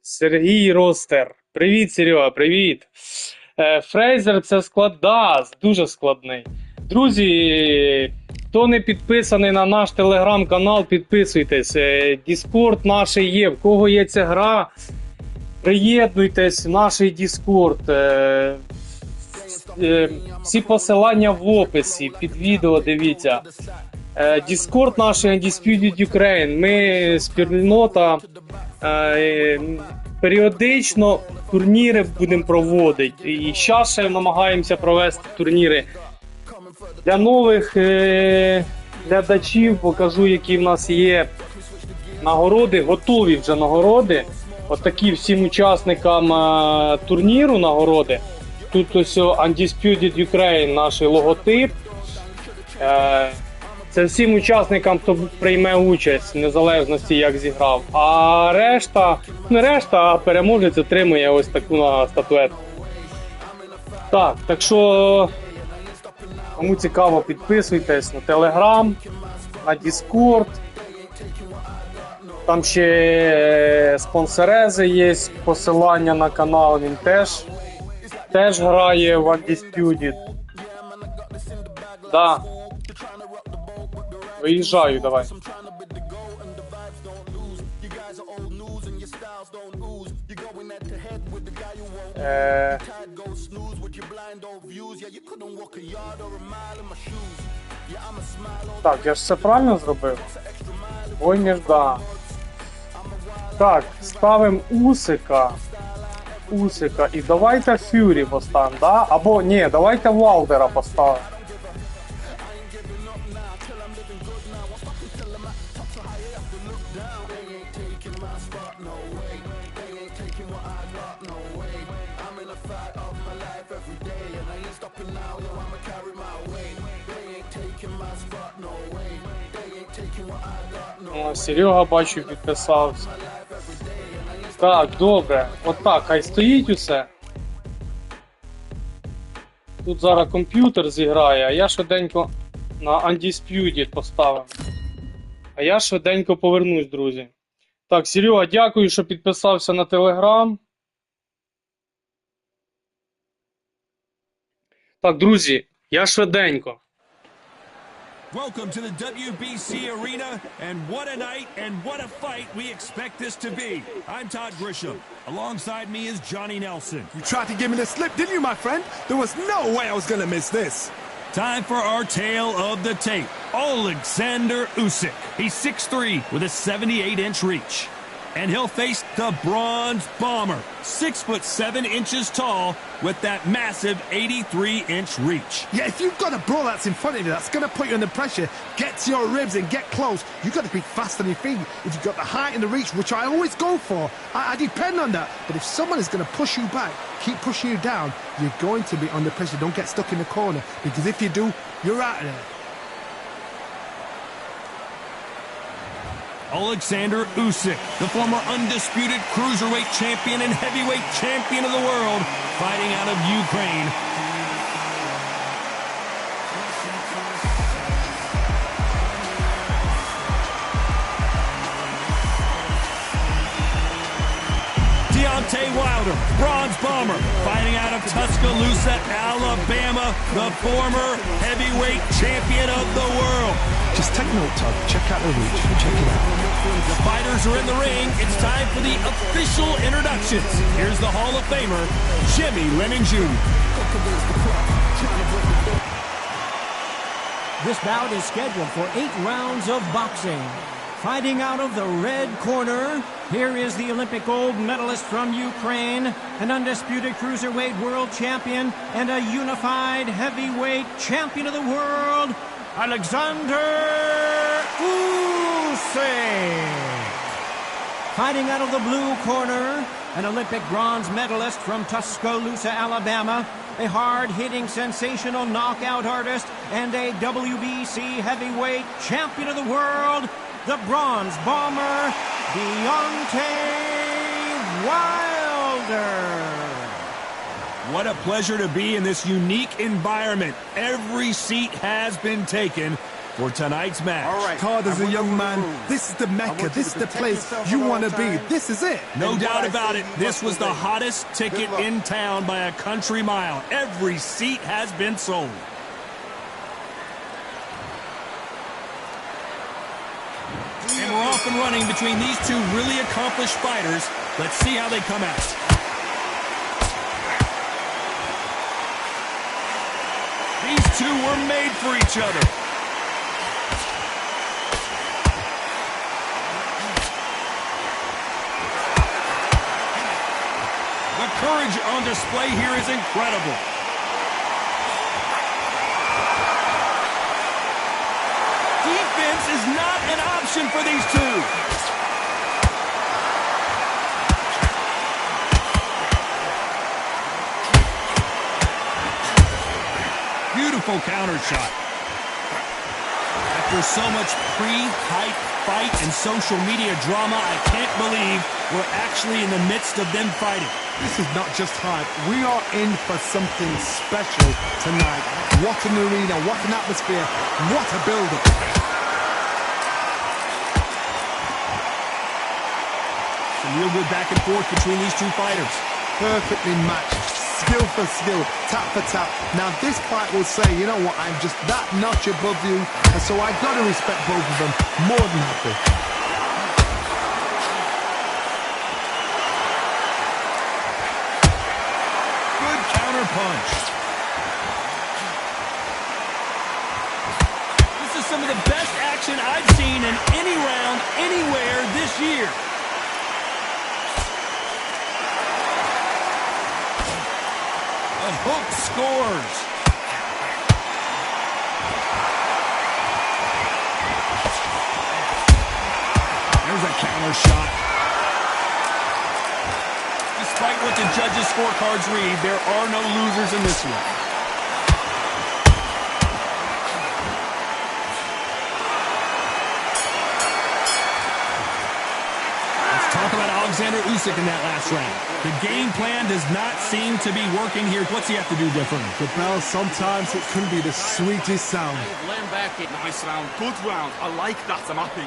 Сергій Ростер. Привіт, Серега, привіт. Фрейзер це да, дуже складний. Друзі, хто не підписаний на наш телеграм-канал, підписуйтесь. Діскорд наш є. В кого є ця гра, приєднуйтесь в наш Діскорд. Всі посилання в описі, під відео дивіться. Діскорд наш Undisputed Ukraine. Ми спільнота. Періодично турніри будемо проводити. І зараз ще намагаємося провести турніри. Для нових глядачів покажу, які в нас є нагороди. Готові вже нагороди. Отакі всім учасникам турніру нагороди. Тут ось Undisputed Ukraine, наш логотип. Це всім учасникам, хто прийме участь, в незалежності як зіграв. А решта, не решта, а переможець отримує ось таку статуетку. Так що, кому цікаво, підписуйтесь на Telegram, на Discord. Там ще спонсорези є, посилання на канал, він теж грає в Undisputed. Да. Виїжджаю, давай. Так, я ж все правильно зробив? Ой, міжда. Так, ставимо Усика. Усика. І давайте Фюрі поставимо, да? Або, ні, давайте Валдера поставимо. О, Серега, бачу, підписався. Так, добре. Отак, хай стоїть усе. Тут зараз комп'ютер зіграє, а я швиденько на Undisputed поставив. А я швиденько повернусь, друзі. Так, Серега, дякую, що підписався на телеграм. Так, друзі, я швиденько. Welcome to the WBC arena, and what a night and what a fight we expect this to be. I'm Todd Grisham. Alongside me is Johnny Nelson. You tried to give me the slip, didn't you, my friend? There was no way I was going to miss this. Time for our tale of the tape. Alexander Usyk. He's 6'3" with a 78-inch reach. And he'll face the Bronze Bomber, 6'7" tall with that massive 83-inch reach. Yeah, if you've got a brawl that's in front of you, that's going to put you under pressure, get to your ribs and get close, you've got to be fast on your feet. If you've got the height and the reach, which I always go for, I depend on that. But if someone is going to push you back, keep pushing you down, you're going to be under pressure. Don't get stuck in the corner, because if you do, you're out of there. Alexander Usyk, the former undisputed cruiserweight champion and heavyweight champion of the world, fighting out of Ukraine. Deontay Wilder, Bronze Bomber, fighting out of Tuscaloosa, Alabama, the former heavyweight champion of the world. Just take note, Todd. Check out the reach. Check it out. The fighters are in the ring. It's time for the official introductions. Here's the Hall of Famer, Jimmy Lennon Jr. This bout is scheduled for 8 rounds of boxing. Fighting out of the red corner, here is the Olympic gold medalist from Ukraine, an undisputed cruiserweight world champion, and a unified heavyweight champion of the world, Alexander Usyk. Fighting out of the blue corner, an Olympic bronze medalist from Tuscaloosa, Alabama, a hard-hitting, sensational knockout artist, and a WBC heavyweight champion of the world, the Bronze Bomber, Deontay Wilder. What a pleasure to be in this unique environment. Every seat has been taken for tonight's match. All right, Todd, as a young man, this is the Mecca. This is the place you want to be. This is it. No doubt about it. This was the hottest ticket in town by a country mile. Every seat has been sold. And we're off and running between these two really accomplished fighters. Let's see how they come out. These two were made for each other. The courage on display here is incredible. Defense is not an option for these two. Beautiful counter shot. After so much pre-hype fight and social media drama, I can't believe we're actually in the midst of them fighting. This is not just hype. We are in for something special tonight. What an arena, what an atmosphere, what a build-up. Some real good back and forth between these two fighters. Perfectly matched, skill for skill, tap for tap. Now this fight will say, you know what, I'm just that notch above you, and so I gotta respect both of them more than happy. Good counter punch. anywhere this year. The hook scores. There's a counter shot. Despite what the judges' scorecards read, there are no losers in this one. Talk about Alexander Usyk in that last round. The game plan does not seem to be working here. What's he have to do different? The bell, sometimes it can be the sweetest sound. Nice round, good round. I like that, I'm happy.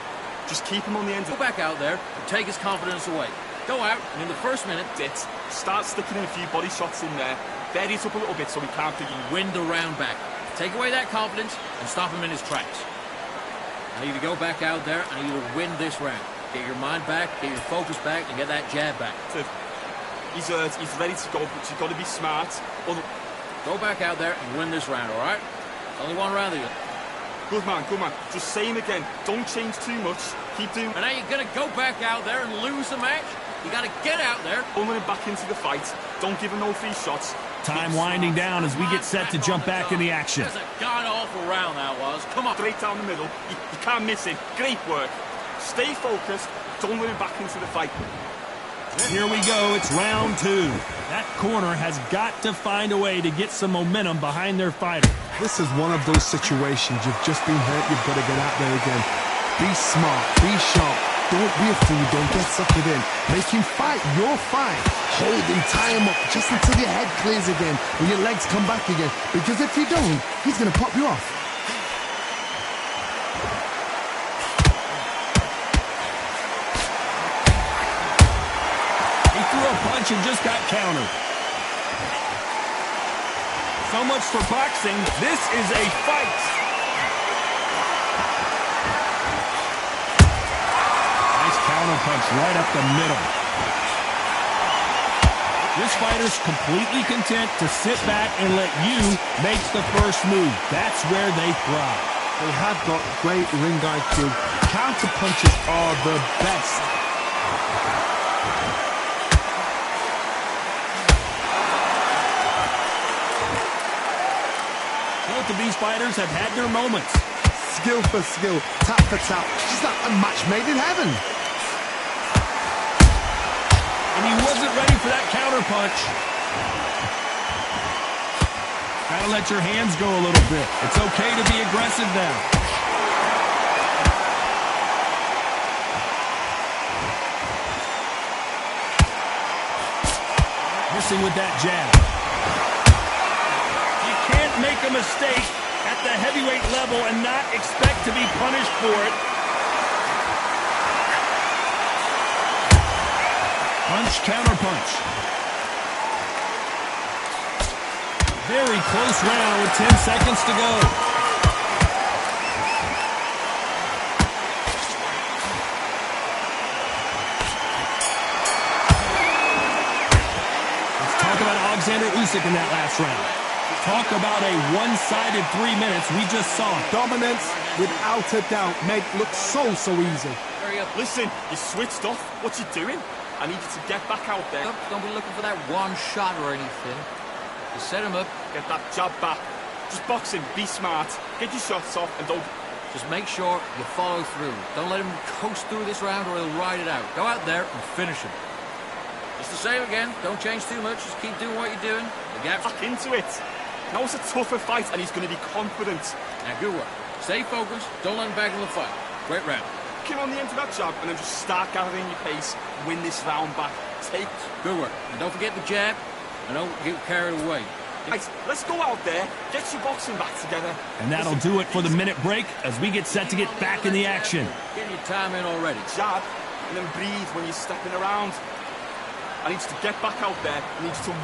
Just keep him on the end. Go back out there and take his confidence away. Go out, and in the first minute, Start sticking in a few body shots in there. Vary it up a little bit so we can't do you win the round back. Take away that confidence and stop him in his tracks. I need you to go back out there, and I need you to win this round. Get your mind back, get your focus back, and get that jab back. He's ready to go, but you've got to be smart. Go back out there and win this round, all right? Only one round of you. Good man, good man. Just say him again. Don't change too much. Keep doing. And now you're going to go back out there and lose the match? You got to get out there. Pull him back into the fight. Don't give him no free shots. Time winding down as we get set to jump back in the action. That's a god-awful round that was. Come on. Straight down the middle. You can't miss it. Great work. Stay focused. Don't let him back into the fight. Here we go. It's round two. That corner has got to find a way to get some momentum behind their fighter. This is one of those situations. You've just been hurt. You've got to get out there again. Be smart. Be sharp. Don't be a fool. Don't get suckered in. Make him fight your fight. Hold him. Tie him up just until your head clears again and your legs come back again. Because if you don't, he's going to pop you off. Punch and just got countered. So much for boxing. This is a fight. Nice counter punch right up the middle. This fighter's completely content to sit back and let you make the first move. That's where they thrive. They have got great ring IQ. Counter punches are the best. Both of these fighters have had their moments. Skill for skill, tap for tap. Just like a match made in heaven. And he wasn't ready for that counter punch. Gotta let your hands go a little bit. It's okay to be aggressive now. Missing with that jab. Make a mistake at the heavyweight level and not expect to be punished for it. Punch, counter punch. Very close round with 10 seconds to go. Let's talk about Alexander Usyk in that last round. Talk about a one-sided 3 minutes we just saw. Dominance, without a doubt, made look so easy. Listen, you switched off. What you doing? I need you to get back out there. Don't be looking for that one shot or anything. You set him up. Get that jab back. Just box him. Be smart. Get your shots off and don't... Just make sure you follow through. Don't let him coast through this round or he'll ride it out. Go out there and finish him. Just the same again. Don't change too much. Just keep doing what you're doing. The gap's back into it. Now it's a tougher fight and he's going to be confident. Now, good work. Stay focused. Don't let him back in the fight. Great round. Come on the end of that jab and then just start gathering your pace. Win this round back. Take. Good work. And don't forget the jab. And don't get carried away. Right, let's go out there. Get your boxing back together. And that'll do it for the minute break as we get set to get back in the action. Get your time in already. Jab and then breathe when you're stepping around. I need you to get back out there. I need you to...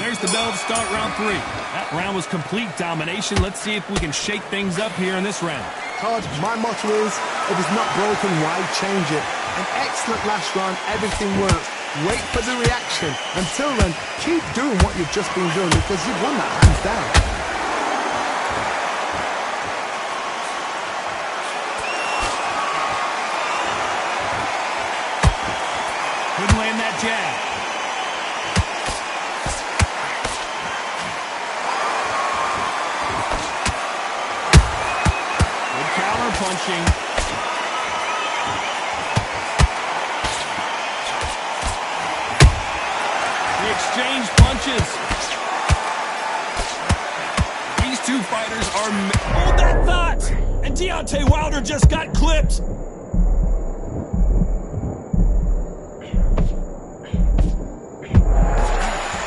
There's the bell to start round three. That round was complete domination. Let's see if we can shake things up here in this round. Todd, my motto is, if it's not broken, why change it? An excellent last round, everything works. Wait for the reaction. Until then, keep doing what you've just been doing because you've won that hands down. jab. Good counter punching. They exchange punches. These two fighters are... Hold that thought! And Deontay Wilder just got clipped.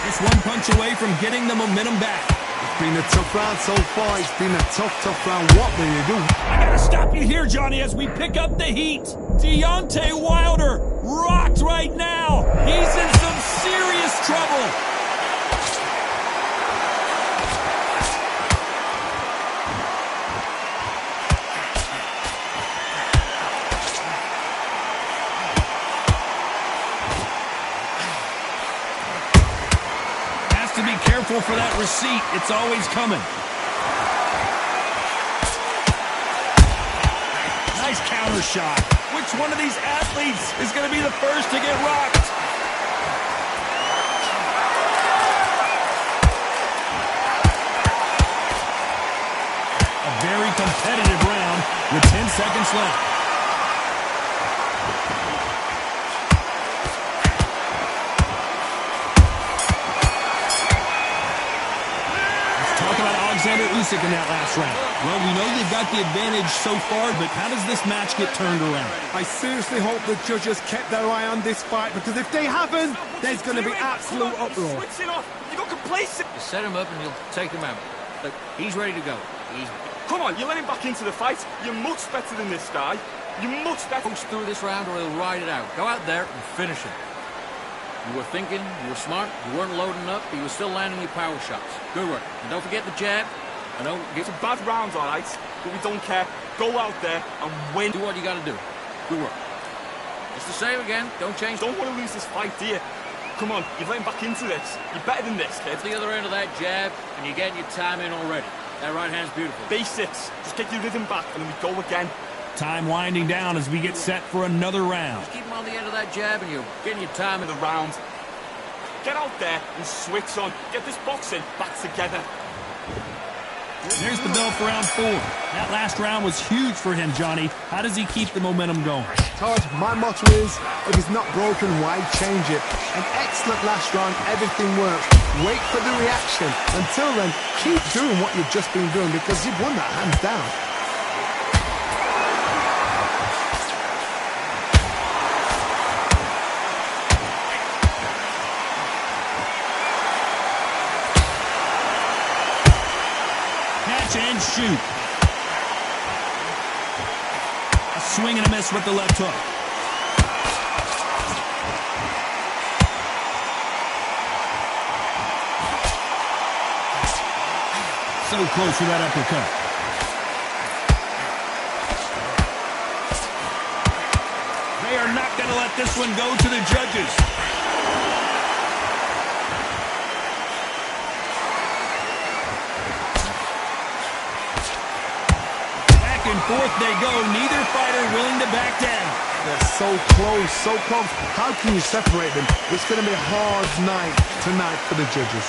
Just one punch away from getting the momentum back. It's been a tough round so far. It's been a tough round. What will you do? I gotta stop you here, Johnny, as we pick up the heat. Deontay Wilder rocked right now. He's in some serious trouble. Has to be careful for that receipt. It's always coming. Nice counter shot. Which one of these athletes is going to be the first to get rocked? A very competitive round with 10 seconds left. Alexander Usyk in that last round. Well, we know they've got the advantage so far, but how does this match get turned around? I seriously hope the judges kept their eye on this fight, because if they haven't, there's going to be absolute uproar. You got complacent. You set him up and you'll take him out. Look, he's ready to go. Come on, you let him back into the fight. You're much better than this guy. You're much better. Coast through this round or he'll ride it out. Go out there and finish him. You were thinking, you were smart, you weren't loading up, but you were still landing your power shots. Good work. And don't forget the jab. I know it's a bad round, all right, but we don't care. Go out there and win. Do what you got to do. Good work. It's the same again. Don't change. Don't want to lose this fight, do you? Come on, you've let him back into this. You're better than this, kid. The other end of that jab, and you're getting your time in already. That right hand's beautiful. Basics. Just get your rhythm back, and then we go again. Time winding down as we get set for another round. Just keep him on the end of that jab, and you're getting your time in the round. Get out there and switch on. Get this boxing back together. There's the bell for round 4. That last round was huge for him, Johnny. How does he keep the momentum going? Todd, my motto is, if it's not broken, why change it? An excellent last round, everything works. Wait for the reaction. Until then, keep doing what you've just been doing, because you've won that hands down. And shoot. A swing and a miss with the left hook. So close for that uppercut. They are not going to let this one go to the judges. Forth they go, neither fighter willing to back down. They're so close, so close. How can you separate them? It's going to be a hard night tonight for the judges.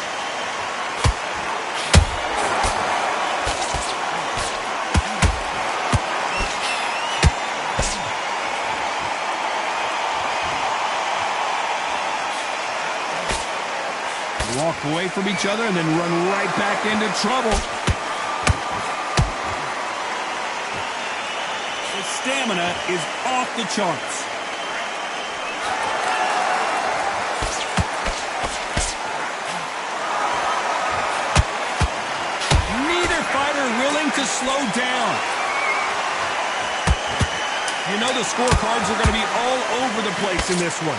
Walk away from each other and then run right back into trouble. Stamina is off the charts. Neither fighter willing to slow down. You know the scorecards are going to be all over the place in this one.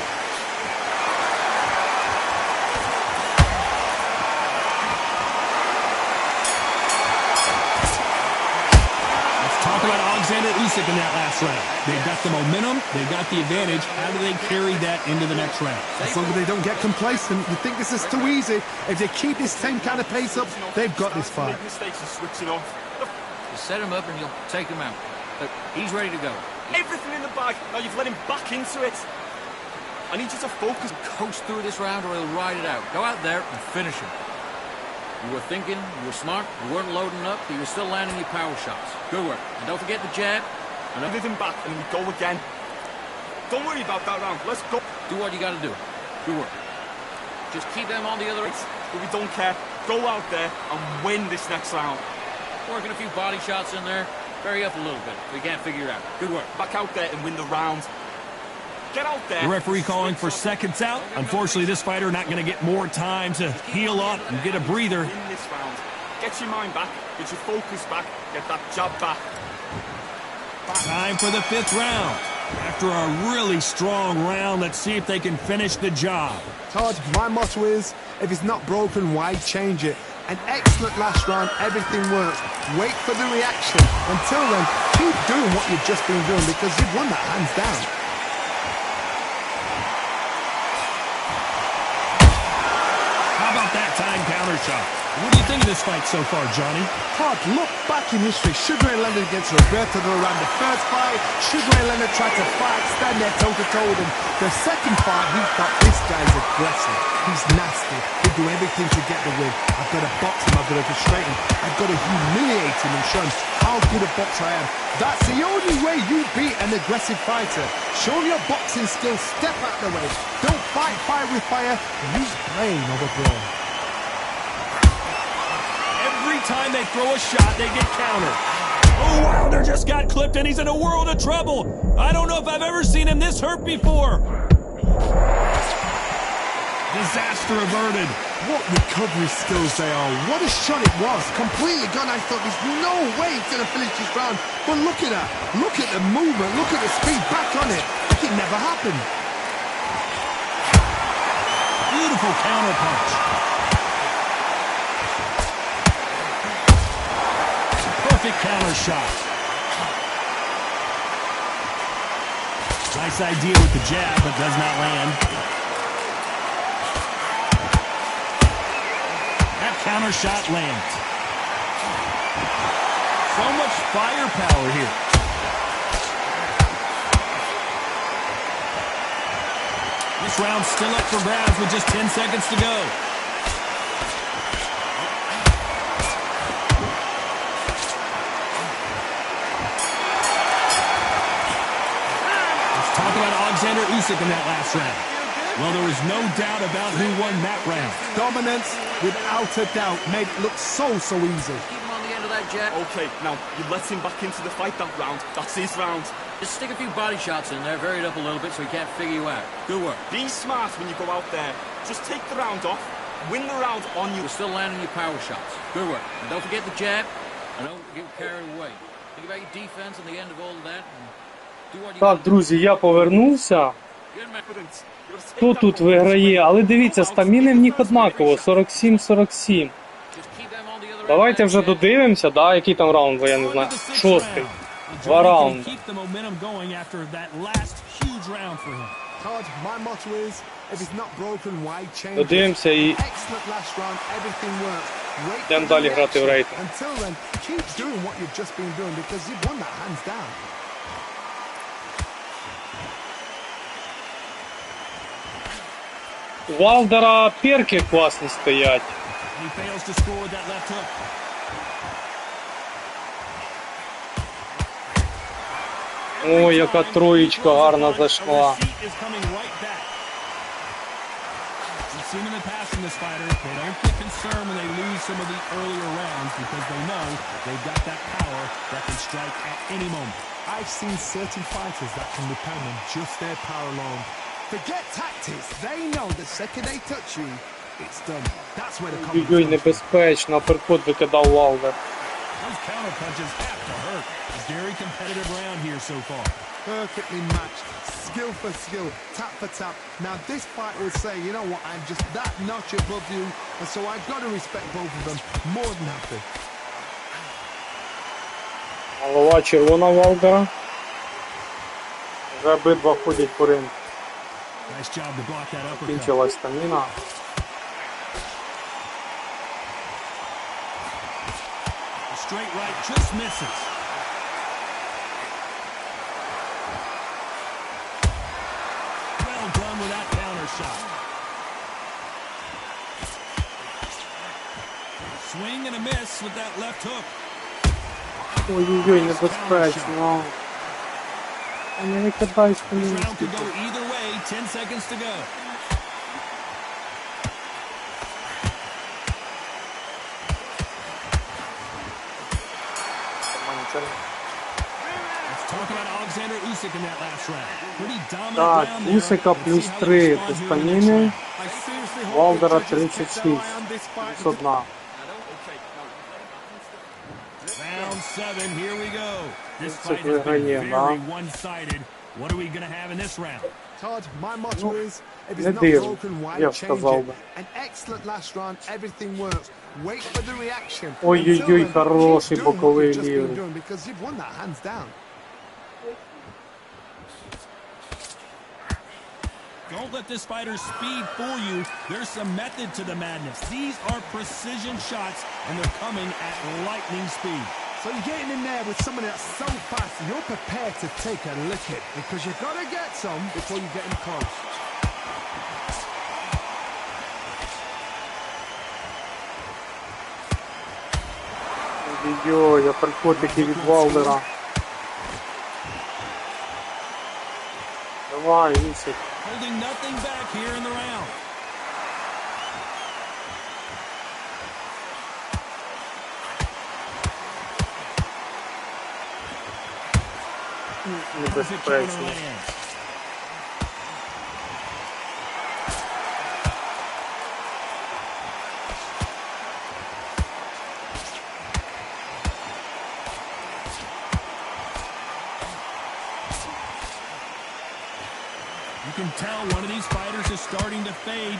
Alexander Usyk in that last round. They've got the momentum, they've got the advantage. How do they carry that into the next round? As long as they don't get complacent, you think this is too easy. If they keep this same kind of pace up, they've got this fight. Mistakes are switching off. You set him up and you'll take him out. Look, he's ready to go. Everything in the bag. Now you've let him back into it. I need you to focus. Coast through this round or he'll ride it out. Go out there and finish him. You were thinking, you were smart, you weren't loading up, but you were still landing your power shots. Good work. And don't forget the jab. And everything back and we go again. Don't worry about that round. Let's go. Do what you gotta do. Good work. Just keep them on the other end. But we don't care. Go out there and win this next round. Working a few body shots in there. Vary up a little bit. We can't figure it out. Good work. Back out there and win the round. Get out there. The referee calling for seconds out. Unfortunately, this fighter not going to get more time to heal up and get a breather. In this round. Get your mind back. Get your focus back. Get that jab back. Time for the 5th round. After a really strong round, let's see if they can finish the job. Todd, my motto is, if it's not broken, why change it? An excellent last round, everything works. Wait for the reaction. Until then, keep doing what you've just been doing because you've won that hands down. How about that time counter shot? What do you think of this fight so far, Johnny? Todd, look back in history. Sugar Ray Leonard against Roberto around the first fight. Sugar Ray Leonard tried to fight, stand there toe-to-toe with him. The second fight, he thought this guy's aggressive. He's nasty. He'll do everything to get the win. I've got to box him. I've got to frustrate him. I've got to humiliate him and show him how good a boxer I am. That's the only way you beat an aggressive fighter. Show your boxing skills. Step out the way. Don't fight fire with fire. Use brain over brawn. Every time they throw a shot, they get countered. Oh, Wilder just got clipped and he's in a world of trouble. I don't know if I've ever seen him this hurt before. Disaster averted. What recovery skills they are. What a shot it was. Completely gone. I thought there's no way he's going to finish this round. But look at that. Look at the movement. Look at the speed. Back on it. Like it never happened. Beautiful counter punch. Perfect counter shot. Nice idea with the jab, but does not land. That counter shot lands. So much firepower here. This round's still up for grabs with just 10 seconds to go. Talk about Alexander Usyk in that last round. Well, there was no doubt about who won that round. Dominance, without a doubt, made it look so easy. Keep him on the end of that jab. Okay, now, you let him back into the fight that round. That's his round. Just stick a few body shots in there, vary it up a little bit so he can't figure you out. Good work. Be smart when you go out there. Just take the round off. Win the round on you. You're still landing your power shots. Good work. And don't forget the jab. And don't get carried away. Think about your defense and the end of all of that. And do what you Так, друзі, я повернувся. Good man. Хто тут виграє? Але дивіться, стаміни в них однаково, 47-47. Just keep them on the other Давайте end. вже додивимося, да, який там раунд, бо я не знаю. 6-й. 2 раунди. Keep the momentum going after that last huge round for him. Todd, my motto is, if it's not broken, why change it? Додивимося і Excellent last round, everything works. Wait йдемо for the далі грати в reaction. рейтинг. Until then, keep doing what you've just been doing because you've won that hands down. У Валдера перки класні стоять. And he fails to score with that left hook. Ой, яка троєчка гарно зайшла. We've seen in the past from this fighter, they don't get concerned when they lose some of the earlier rounds because they know they've got that power that can strike at any moment. I've seen certain fighters that can depend on just their power alone. Forget tactics. They know the second they touch you, it's done. That's where the Ой, небезпечно, аперкот викидав Валдер. Those counter punches have to hurt. A very competitive round here so far. perfectly matched, skill for skill, tap for tap. Now this fight will say, you know what, I'm just that notch above you, and so I've got to respect both of them more than happy. Голова червона Валдера. Вже обидва ходять по рингу. Nice job to block that uppercut. Кінчилась стаміна. A straight right just misses. Well done with that counter shot. Swing and a miss with that left hook. Ой-ой-ой, небезпечно. А не викидайся по This мені. round could go either way. 10 seconds to go. Let's talk about Alexander Usyk in that last round. Pretty dominant Так, round there. Усика Let's плюс see how 3 they respond here in the next Тустаніни, round. I seriously hope Валдера the judges keep 36, their eye on this fight. плюс 1. Round 7, here we go. This Usyk fight has been виграє, very да. one-sided. What are we going to have in this round? Todd, my motto is, if не it's not дивно. broken, why Я б change сказав it? би. An excellent last round, everything works. Wait for the reaction. Ой-ой-ой, Until then, хороший keep doing what боковий you've just been лівий. doing, because you've won that hands down. Don't let this fighter's speed fool you. There's some method to the madness. These are precision shots, and they're coming at lightning speed. So you're getting in there with someone that's so fast, you're prepared to take a licking, because you've got to get some before you get in close. Ой-ой-ой, а прикотики від Валдера. Давай, Усик. Holding nothing back here in the round. Perfect counter Небезпечно. lands. You can tell one of these fighters is starting to fade.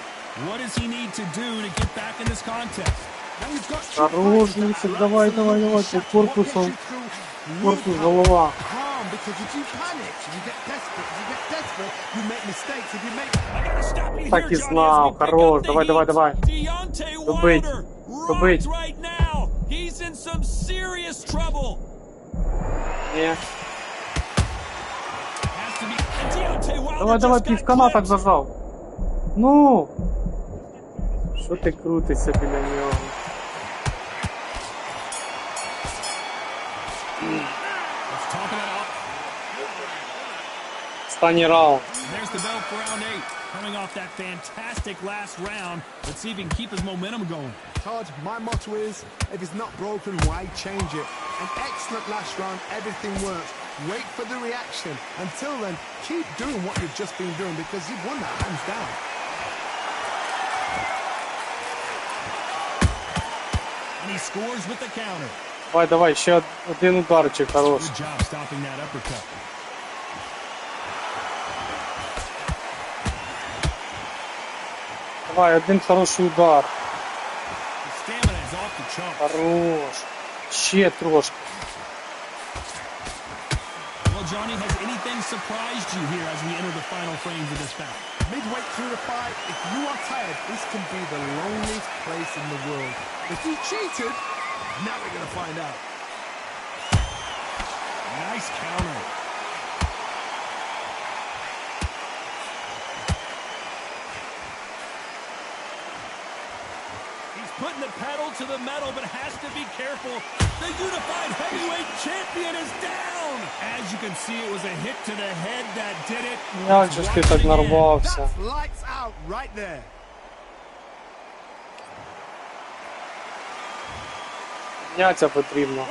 What does he need to do to get back in this contest? Now you've got Хорош, Усик, давай, давай, давай, по корпусу. Корпус, голова. calm, because if you panic, if you get desperate, you make mistakes. If you make I gotta stop you Так here, и Johnny, знал. as we pick Хорош, up the давай, heat. давай, давай. Deontay Добыть, Wilder добыть. runs right now. He's in some serious trouble. Не. Has to be. And Deontay Wilder Давай, давай, just got півкана так clipped. зажав. Ну. Що ти крутишся біля нього? Let's talk about. Останній раунд. There's the bell for round 8. Coming off that fantastic last round. Let's see if he can keep his momentum going. Todd, my motto is, if it's not broken, why change it? An excellent last round, everything works. Wait for the reaction. Until then, keep doing what you've just been doing, because you've won that hands down. And he scores with the counter. Давай, давай, ще один ударчик хороший. Good job stopping that uppercut. Давай, один хороший удар. His stamina is off the chart. Хорош. Ще трошки. Well, Johnny, has anything surprised you here as we enter the final frames of this bout? Midway through the fight, if you are tired, this can be the loneliest place in the world. If you cheated, now we're going to find out. Nice counter. He's putting the pedal to the metal, but has to be careful. The unified heavyweight champion is down. As you can see, it was a hit to the head that did it. Як же ж ти так нарвався? That's lights out right there. Мінятися потрібно.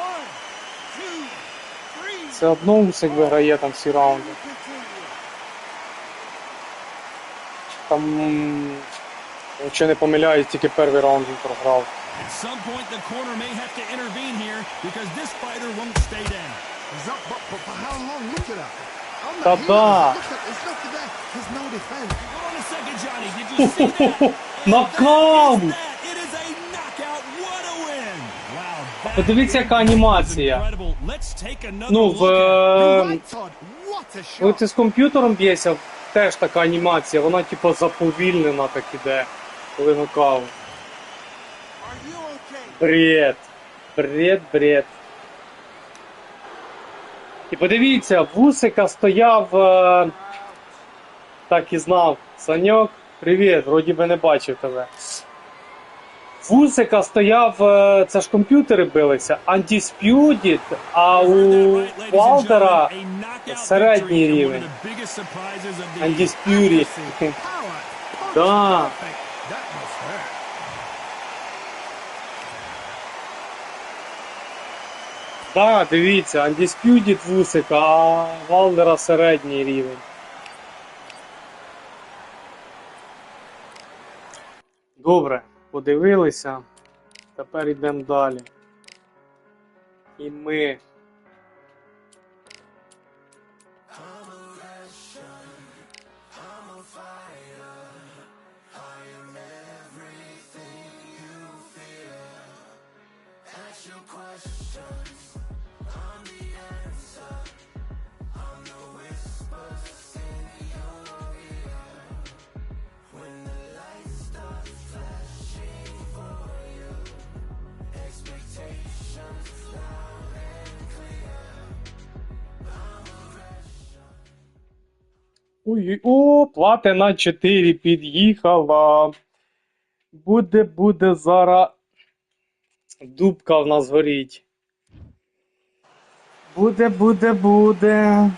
Все одно Усик виграє там всі раунди. Там, якщо не помиляюсь, тільки перший раунд він програв. At some point, the corner may have to intervene here because this fighter won't stay down. He's up, but for how long? Look at that. On the Та-да. heels, look at that. There's no defense. Hold on a second, Johnny. Did you see that? Нокаут! It is a knockout. What a win! Wow. that Подивіться, яка анімація. incredible. Let's take another Ну, look at You're right, Todd. What a коли shot. ти з комп'ютером б'єшся, теж така анімація, вона типу заповільнена так іде, коли нокаут. Бред. Бред, бред. І подивіться, в Усика стояв Так і знав. Саньок, привіт, вроді би не бачив тебе. Вусика стояв, це ж комп'ютери билися, Undisputed, а у Валдера середній рівень. Undisputed. Да. Да, дивіться, Undisputed Вусика, а Валдера середній рівень. Добре, подивилися. Тепер йдемо далі. І ми... Ой, о, платина 4 під'їхала. Буде зараз дубка в нас горіть. Буде.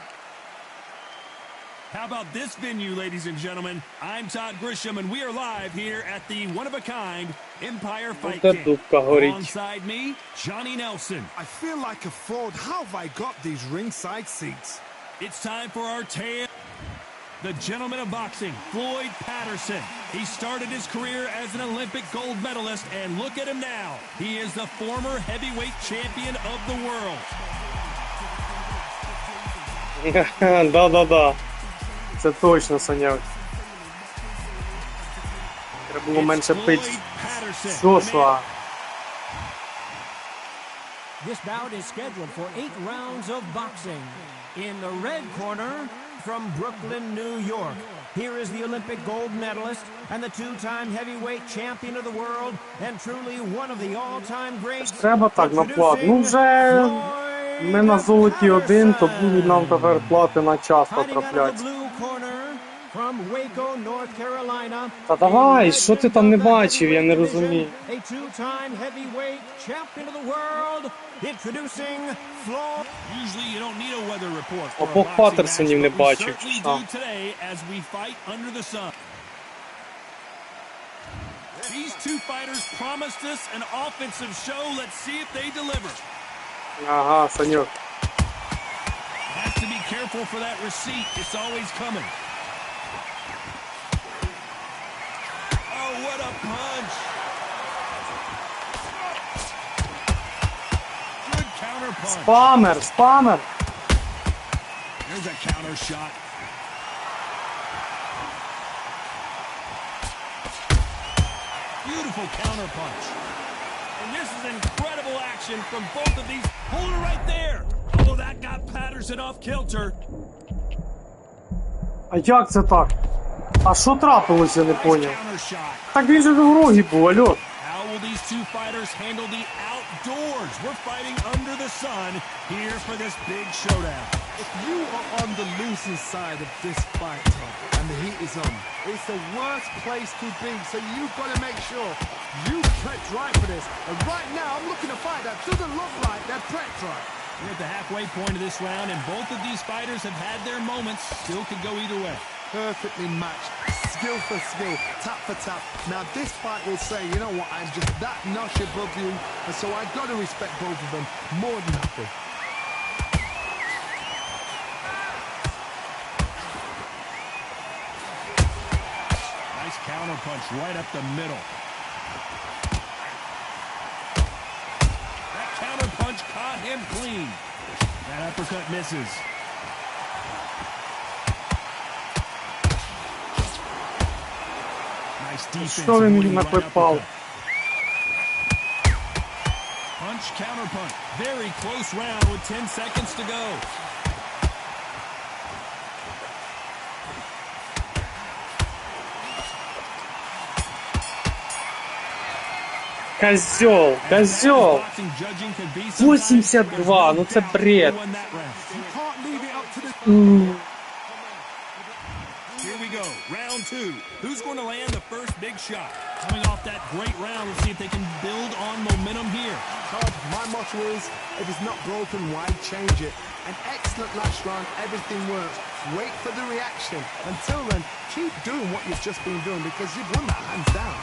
How about this venue, ladies and gentlemen? I'm Todd Grisham, and we are live here at the one-of-a-kind Empire Fight Camp. Alongside me, Johnny Nelson. I feel like a fraud. How have I got these ringside seats? It's time for our tale. The gentleman of boxing, Floyd Patterson. He started his career as an Olympic gold medalist, and look at him now. He is the former heavyweight champion of the world. Да. Це точно, Саняк. Треба було менше пити сосла. This bout is scheduled for 8 rounds of boxing. In the red corner, from Brooklyn, New York, here is the Olympic gold medalist and the two-time heavyweight champion of the world and truly one of the all-time greats. Треба так на плат. Ну вже ми на золоті 1, то будуть нам тепер платина часто траплять. From Waco, North Carolina. Та давай, що ти там не бачив, я не розумію. A two-time heavyweight champion of the world, introducing Floyd. Usually you don't need a weather report. Обох Паттерсонів не бачив. Today as we fight under the sun. These two fighters promised us an offensive show. Let's see if they deliver. Ага, Саньок. Has to be careful for that receipt. It's always coming. Oh, what a punch! Good counter punch. Spammer. There's a counter shot. Beautiful counter punch. And this is incredible action from both of these. Hold it right there. Oh, that got Patterson off kilter. А як це так? А що трапилося, не поняв? Так він же в рогі був, алло. How will these two fighters handle the outdoors? We're fighting under the sun here for this big showdown. If you are on the losing side of this fight, Tom, and the heat is on, it's the worst place to be, so you've got to make sure you prepped right for this. And right now, I'm looking to fight that doesn't look like they're prepped right. We're at the halfway point of this round, and both of these fighters have had their moments. Still could go either way. Perfectly matched, skill for skill, tap for tap. Now this fight will say, you know what, I'm just that notch above you, and so I've got to respect both of them more than happy. Nice counter punch right up the middle. That counter punch caught him clean. That uppercut misses. Що він мені наклепав? Punch, counter punch. Very close round with 10 seconds to go. Козьол. 82, ну це бред. Here we go, round two. Who's going to land the first big shot? Coming off that great round, let's see if they can build on momentum here. Todd, my motto is, if it's not broken, why change it? An excellent last round, everything works. Wait for the reaction. Until then, keep doing what you've just been doing because you've won that hands down.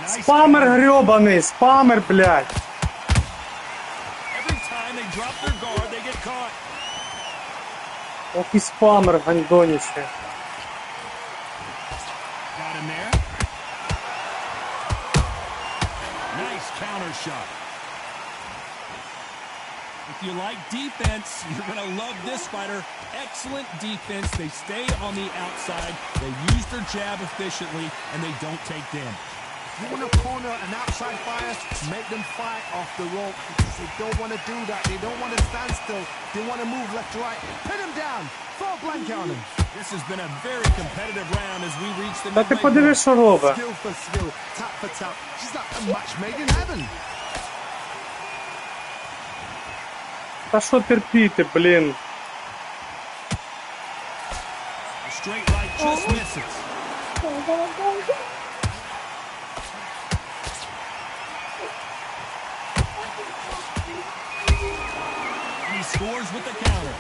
Nice. Спамер гребаний, спамер, блядь. Every time they drop their guard, they get caught. Ох і спамер, гандоніще. Got him there. Nice counter shot. If you like defense, you're going to love this fighter. Excellent defense. They stay on the outside. They use their jab efficiently, and they don't take damage. You want to corner an outside fighter, make them fight off the rope. Because they don't want to do that. They don't want to stand still. They want to move left to right. Pin them down. Throw a blanket on them. This has been a very competitive round as we reach the Та ти midway подивись, що робить. Skill for skill, tap for tap. She's like a match made in heaven. Та що терпіти, блін. The straight right just misses. He scores with the counter.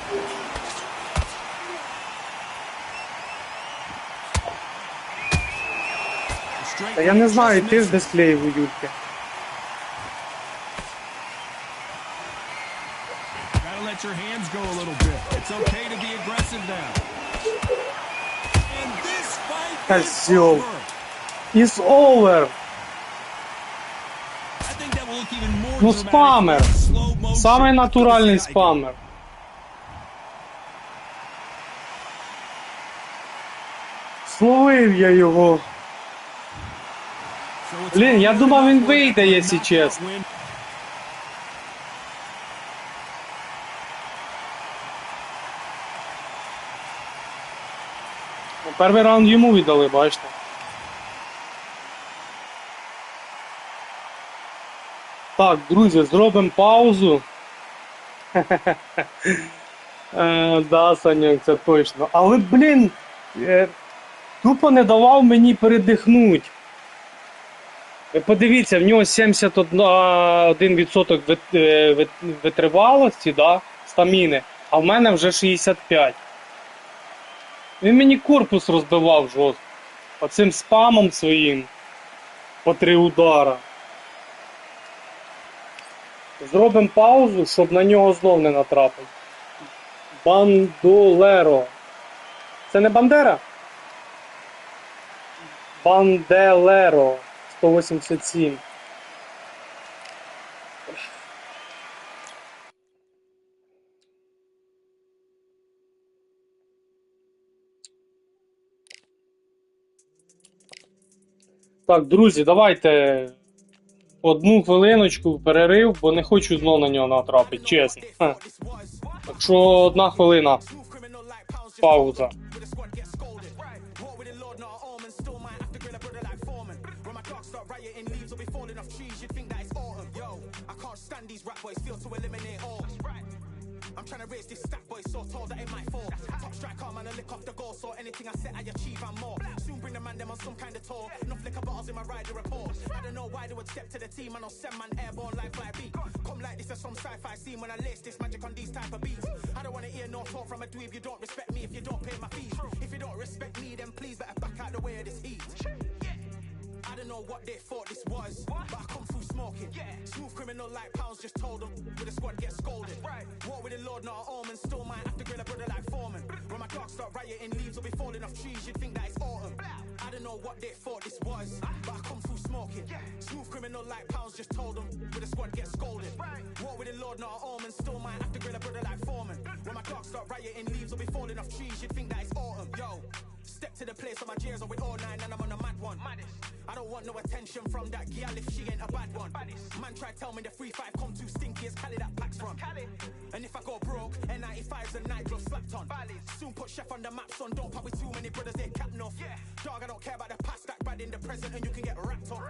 The straight Та я не right знаю, just ти ж misses. дисплеї у Юльки. Gotta let your hands go a little bit. It's okay to be aggressive now. And this fight is Козёл. over. It's over. I think that will look even more Ну dramatic спамер. in slow motion. Самий натуральний This guy. спамер. Словив я його. So it's Блін, я all думав, він for вийде, a якщо knockout чесно. win. Перший раунд йому віддали, бачите. Так, друзі, зробимо паузу. Да, Саньок, це точно. Але, блін, тупо не давав мені передихнути. Ви подивіться, в нього 71% витривалості, да, стаміни, а в мене вже 65%. Він мені корпус розбивав жорстко. Оцим спамом своїм. По 3 удара. Зробимо паузу, щоб на нього знов не натрапити. Бандолеро. Це не Бандера? Банделеро. 187. Так, друзі, давайте одну хвилиночку перерив, бо не хочу знов на нього натрапити, чесно. Ха. Так що 1 хвилина. Пауза. I'm trying to raise this stat boy so tall that it might fall. Top striker, man, I lick off the goal, so anything I set, I achieve and more. Soon bring the man them on some kind of tour. Enough liquor bottles in my rider report. I don't know why they would step to the team, and I'll send man airborne like 5B. Come like this as some sci-fi scene when I lace this magic on these type of beats. I don't want to hear no talk from a dweeb. You don't respect me if you don't pay my fees. If you don't respect me, then please better back out the way of this heat. I don't know what they thought this was, but I come through smoking. Smooth criminal like pounds, just told them with the squad get scolded. War with the Lord, not an omen. Still might have to grill a brother like Foreman. When my dogs start rioting, leaves will be falling off trees. You'd think that it's autumn. I don't know what they thought this was, but I come through smoking. Smooth criminal like pounds, just told them with the squad get scolded. War with the Lord, not an omen. Still might have to grill a brother like Foreman. When my dogs start rioting, leaves will be falling off trees. You'd think that it's autumn. Yo, step to the place on my jeers, I'm with all 9 and I'm on a mad one. I don't want no attention from that girl if she ain't a bad one. Man try tell me the 3-5 come too stinky as Cali that packs from. And if I go broke, N95s and night gloves slapped on. Soon put chef on the map, son. Don't pop with too many brothers, they cap enough. Dog, I don't care about the past, that bad in the present, and you can get wrapped up.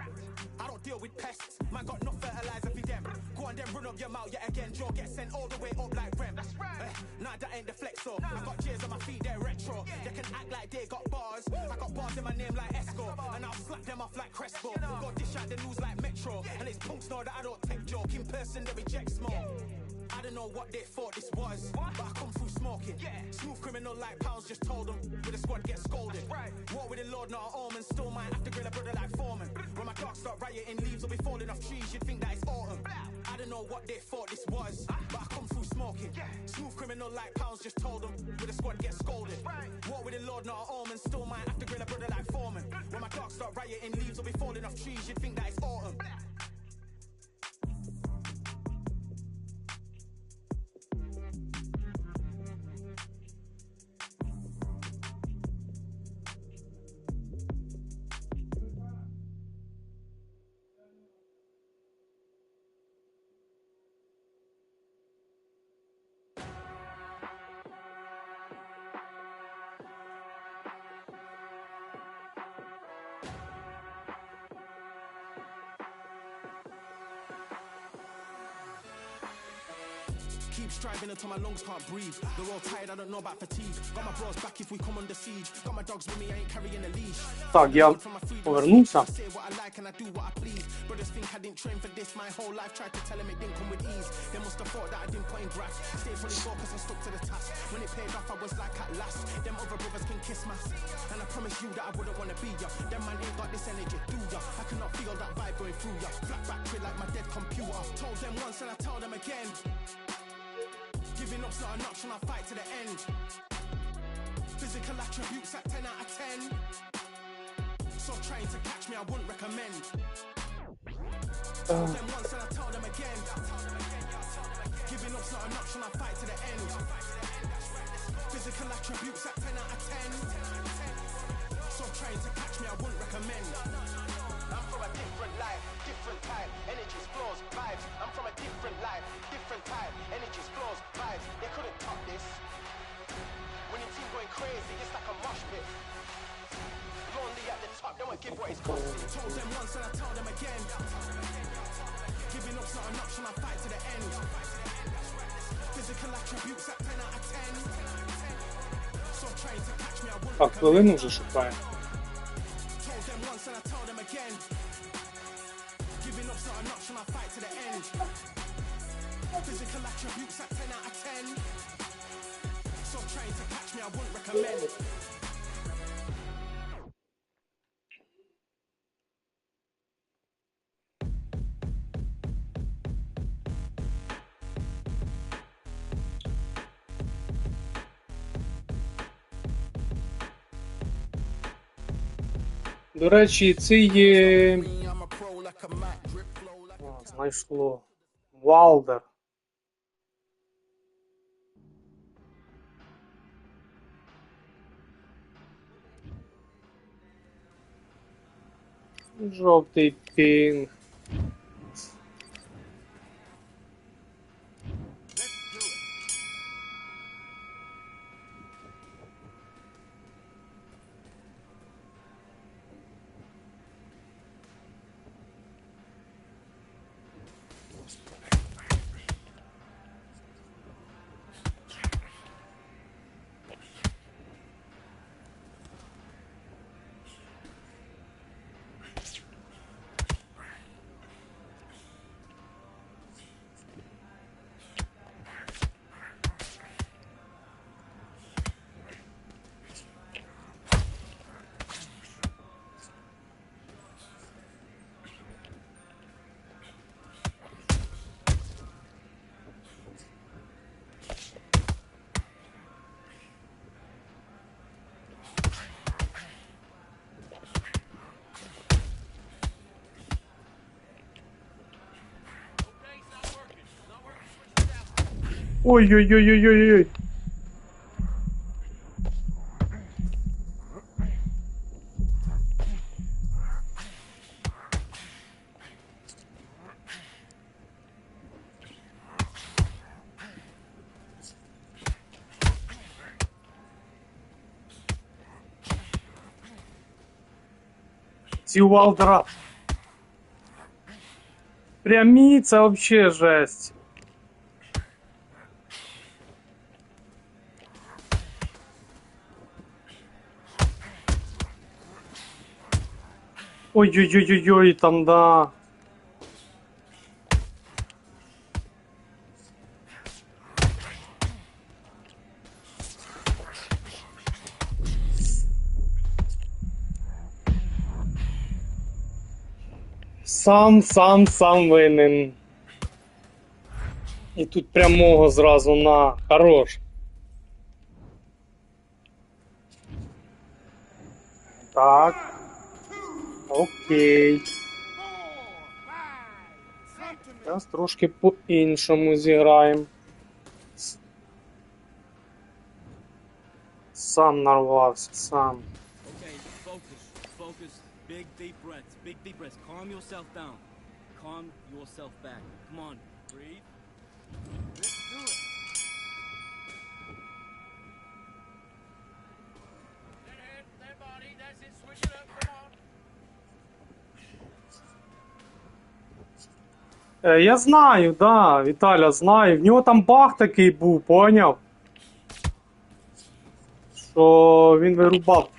I don't deal with pests, man got no fertilizer for them. Go on then run up your mouth yet again, Joe get sent all the way up like Rem. That's right. Nah, that ain't the flexo. I got J's on my feet, they're retro. They can act like they got bars. I got bars in my name like Esco, and I'll slap them off like Crespo. Go dish out the news like Metro, and it's punks know that I don't take joke. In person, they reject smoke. I don't know what they thought this was, but I come through smoking. Smooth criminal like Pounds just told them, with the squad get scolded. War with the Lord, not an omen. Still might have to grill a brother like Foreman. When my dogs start rioting, leaves will be falling off trees, you'd think that it's autumn. I don't know what they thought this was, but I come through smoking. Smooth criminal like Pounds just told them, with the squad get scolded. War with the Lord, not an omen. Still might have to grill a brother like Foreman. When my dogs start rioting, leaves will be falling off trees, you'd think that it's autumn. Keep striving until my lungs can't breathe. They're all tired, I don't know about fatigue. Got my bros back if we come under siege. Got my dogs with me, I ain't carrying a leash. Так, я повернувся. Say what I like and I do what I please. Brothers think I didn't train for this my whole life. Tried to tell them it didn't come with ease. They must have thought that I didn't put in graft. Stayed fully focused and stuck to the task. When it paid off, I was like at last. Them other brothers can kiss my. And I promise you that I wouldn't want to be ya. Them man ain't got this energy, do ya? I cannot feel that vibe going through ya. Flat battery like my dead computer. Told them once and I tell them again. Giving up's not an option, I fight to the end. Physical attributes at 10 out of 10. So trying to catch me, I wouldn't recommend. Told them once and I tell them again. Giving up's not an option, I fight to the end. Physical attributes at 10 out of 10. So trying to catch me, I wouldn't recommend. I'm from a different life, different type, energies, flows, vibes. I'm from a different life, different type, energies, flows, vibes. They couldn't top this. When your team going crazy, it's like a mosh pit. Lonely at the top, they won't give what it's costing. Told them once and I tell them again. Giving up's not an option, I fight to the end. Physical attributes at 10 out of 10. So trying to catch me, I wouldn't. Так, хвилину вже шукаю. And I told them again, giving up's not an option, I fight to the end. Physical attributes at 10 out of 10. So trying to catch me, I wouldn't recommend. До речі, це є... знайшло. Валдер. Жовтий пінг. Ой-ой-ой-ой-ой-ой. Ці Уалдера прямі, це вообще жесть. Ой-ой-ой-ой, там да. Сам винен. І тут прямого зразу на хорош. Так. Окей. Зараз трошки по-іншому зіграємо. Сам нарвався, сам. Okay, focus. Big deep breaths. Calm yourself down. Calm yourself back. Come on, breathe. Let's do it. That body, that's it. Switch it up. Come on. Я знаю, да, Віталя, знаю. В нього там баг такий був, поняв? Що він вирубав.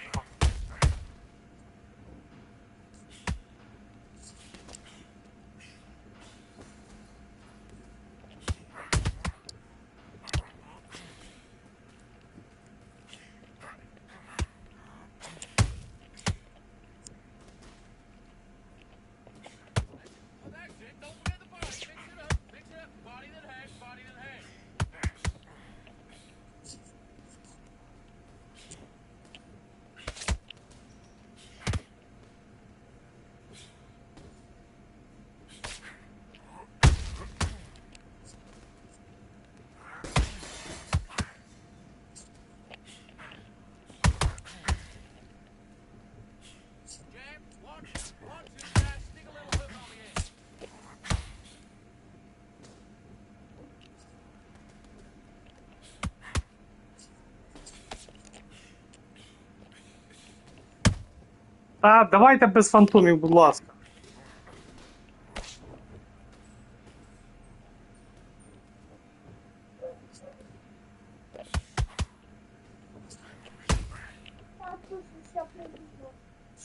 А, давайте без фантомів, будь ласка.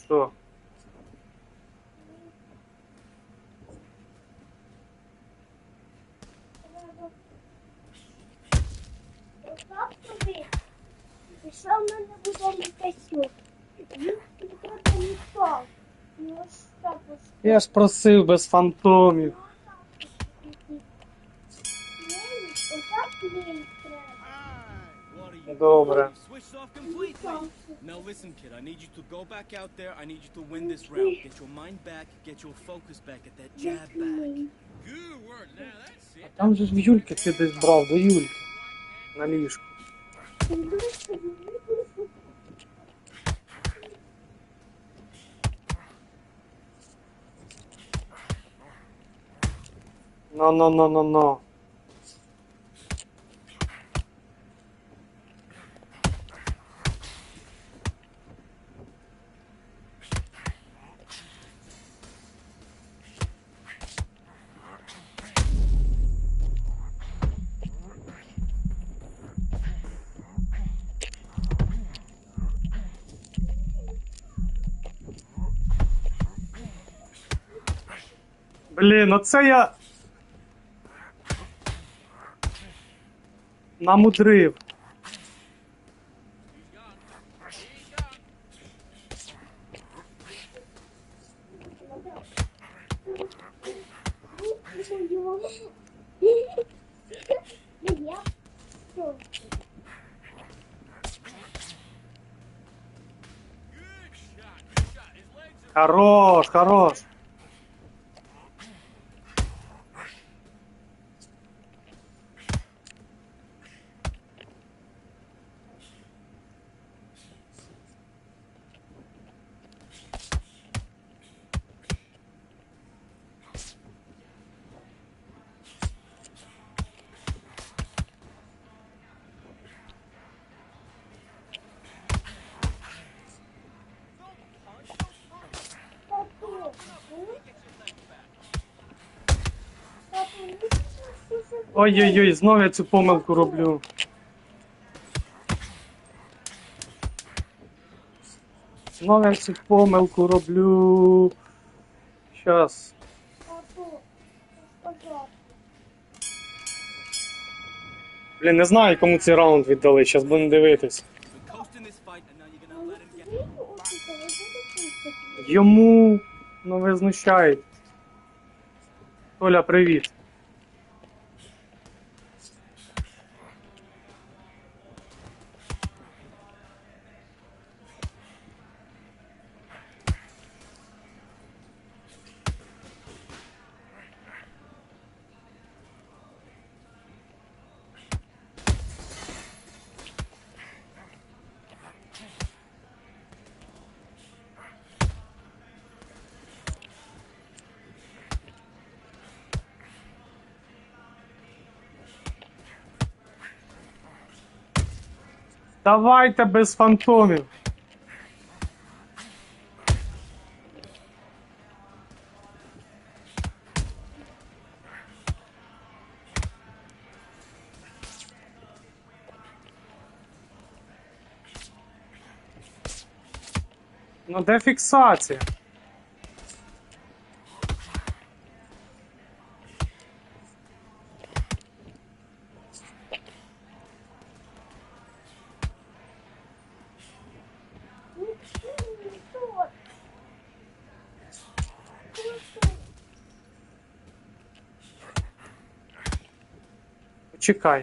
Що? Що в мене буде літачок? Я ж просив без фантомів. Добре. Now listen, kid, I need you to go back out there. I need you to win this round. Get your mind back, get your focus back, get that jab back. Good work. Now that's it. Там же ж в Юльки ти десь брав, до Юльки. На ліжку. Но. Блін, оце я намудрив. Хорош. Ой-ой-ой, знову я цю помилку роблю. Знову я цю помилку роблю. Щас. Блін, не знаю, кому цей раунд віддали, зараз будемо дивитись. Йому, ну ви знущаєте. Толя, привіт. Давайте без фантомів. Ну де фіксація? Чекай.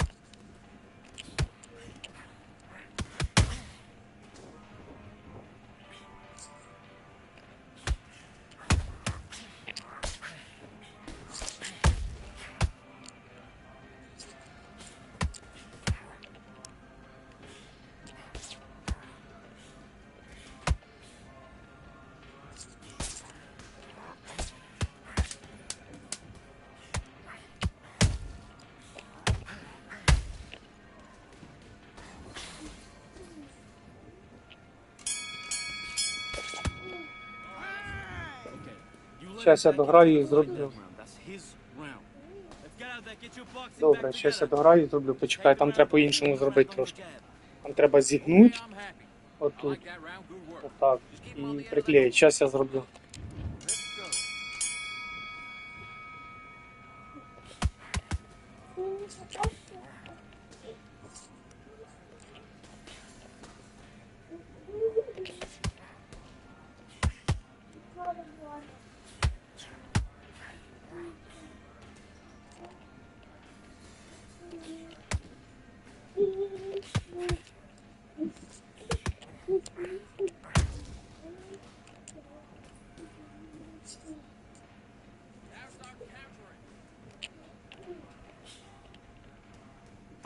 Щас я дограю і зроблю. Добре, щас я дограю і зроблю. Почекай, там треба по-іншому зробити трошки. Там треба зігнути. Отут. Отак. І приклеїти. Щас я зроблю.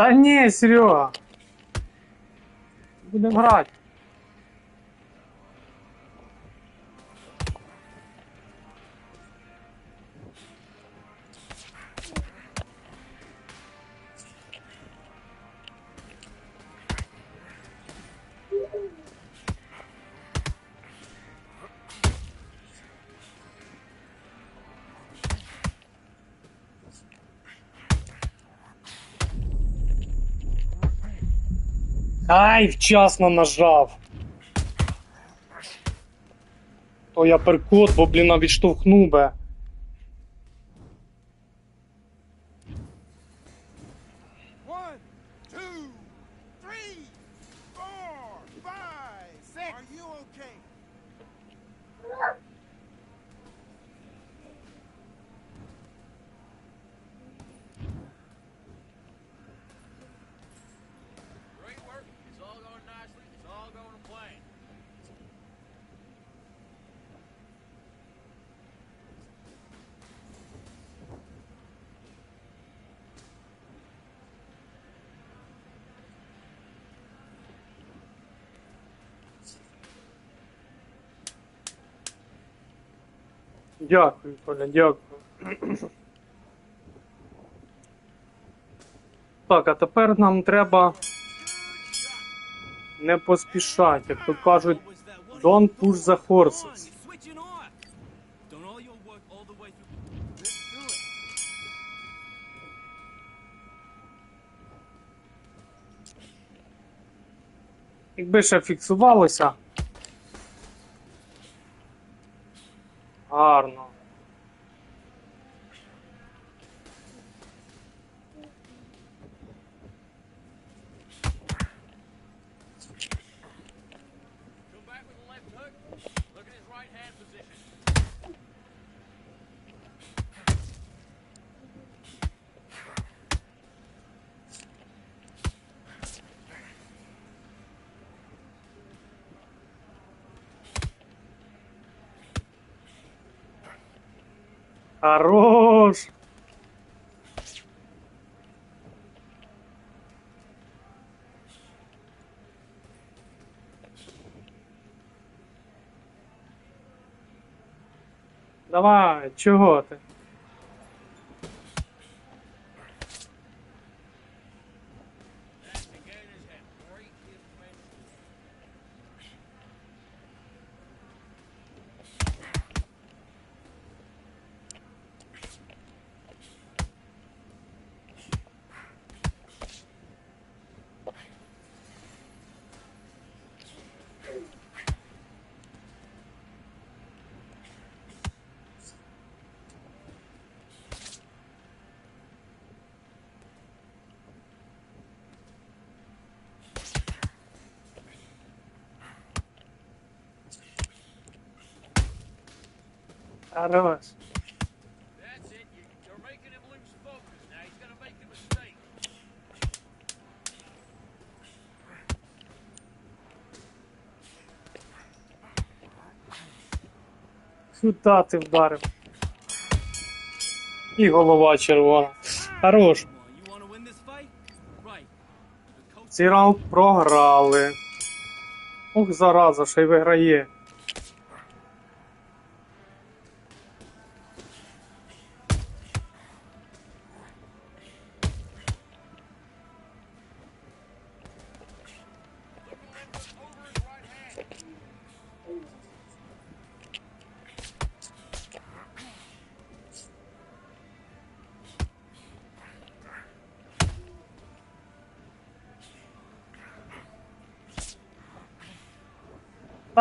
Та ні, Серега. Будемо грати. Ай, вчасно нажав. То я перкод, бо, блін, відштовхнув би. Дякую, Коля, дякую. Так, а тепер нам треба не поспішати, як то кажуть, don't push the horses. Якби ще фіксувалося. Гарно. Хорош! Давай, чого ти? Хорош. That's it. You're making him lose focus. Now he's going to make a mistake. Сюди ти вдарив. І голова червона. Хорош. You want to win this fight? Right. The coach Цей раунд програли. Ох, зараза, ще й виграє.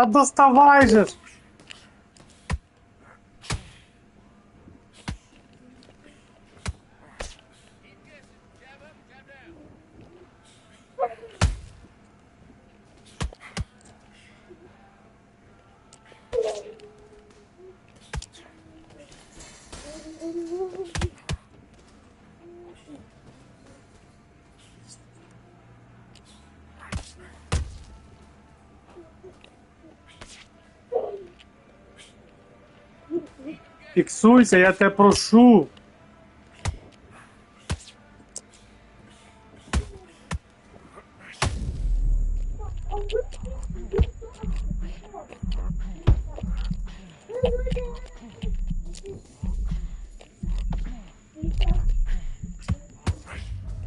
Та доставай же ж! Фіксуйся, я тебе прошу.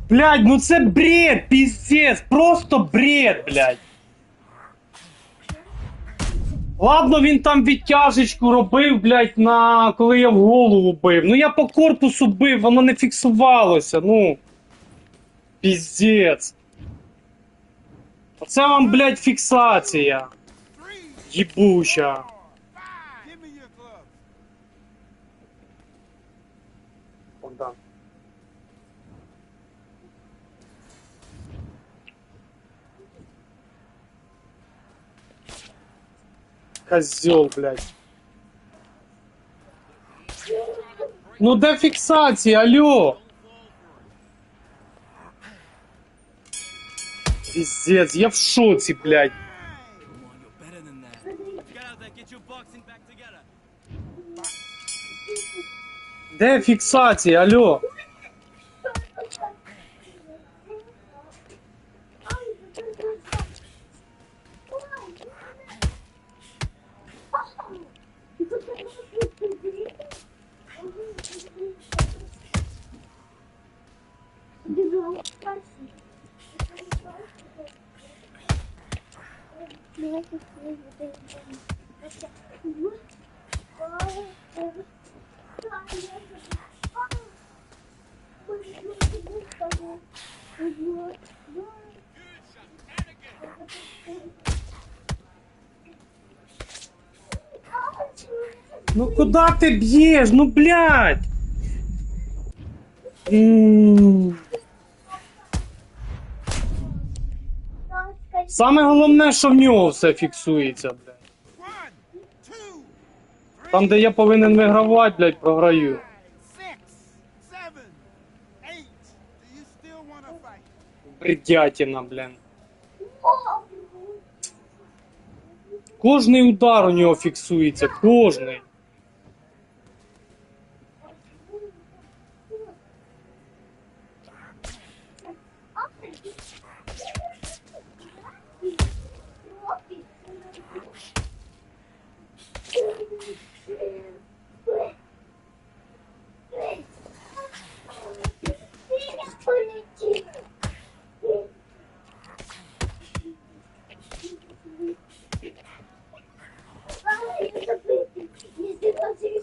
Блядь, ну це бред, пиздец, просто бред, блядь. Ладно, він там відтяжечку робив, блядь, коли я в голову бив. Ну я по корпусу бив, воно не фіксувалося, ну. Піздець. Оце вам, блядь, фіксація. Єбуча. Богдан. Козёл, блядь. Ну де фіксація, алло? Пиздец, я в шоці, блядь. Come on, you're better than that. Get out there, get your boxing back together. Де фіксація, алло? Ну куда ти б'єш? Ну блядь! Саме головне, що в нього все фіксується, блядь. Там, де я повинен вигравати, блядь, програю. Бредятина, блядь. Кожний удар у нього фіксується, кожний.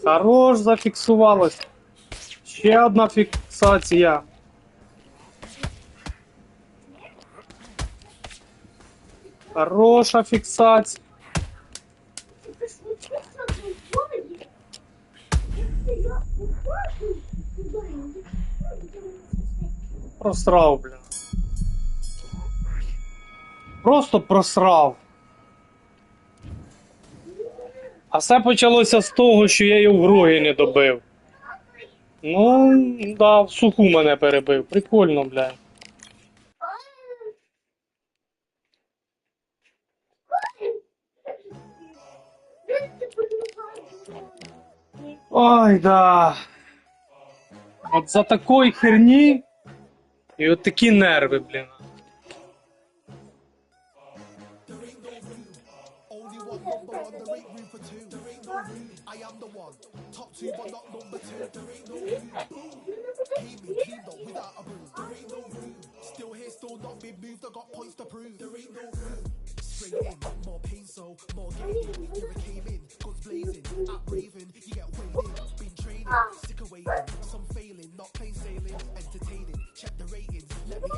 Хорош, зафіксувалось. Ще одна фіксація. Хороша фіксація. Просрав, бля. Просто просрав. А все почалося з того, що я його в роги не добив. Ну, да, в суху мене перебив. Прикольно, бля. Ой, да. От за такої херні і от такі нерви, блін.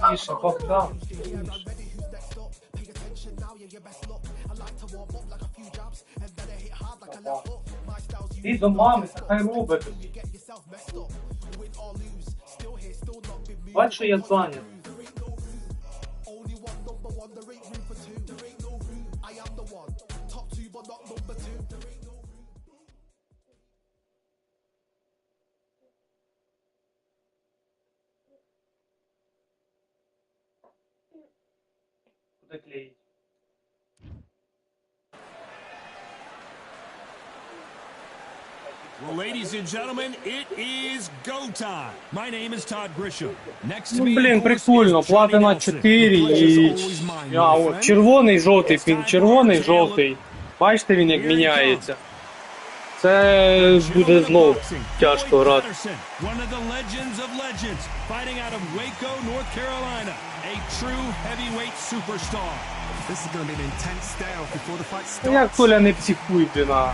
Тише, Богдан. Ти до мами, хай робить тобі. Бач, що я зайнятий. Куди клеїть? Well, ladies and gentlemen, it is go time. My name is Todd Grisham. Next to Ну, me, блін, of course, прикольно. is Johnny Платина Nelson. 4 The pleasure's і... always mine, А, my от, friend. червоний, жовтий, він червоний, жовтий. Бачите, він як міняється. Це буде знов тяжко грати. One of the legends of legends, fighting out of Waco, North Carolina, a true heavyweight superstar. This is going to be an intense stare before the fight Ну, як starts. Толя не психуй, блін, а.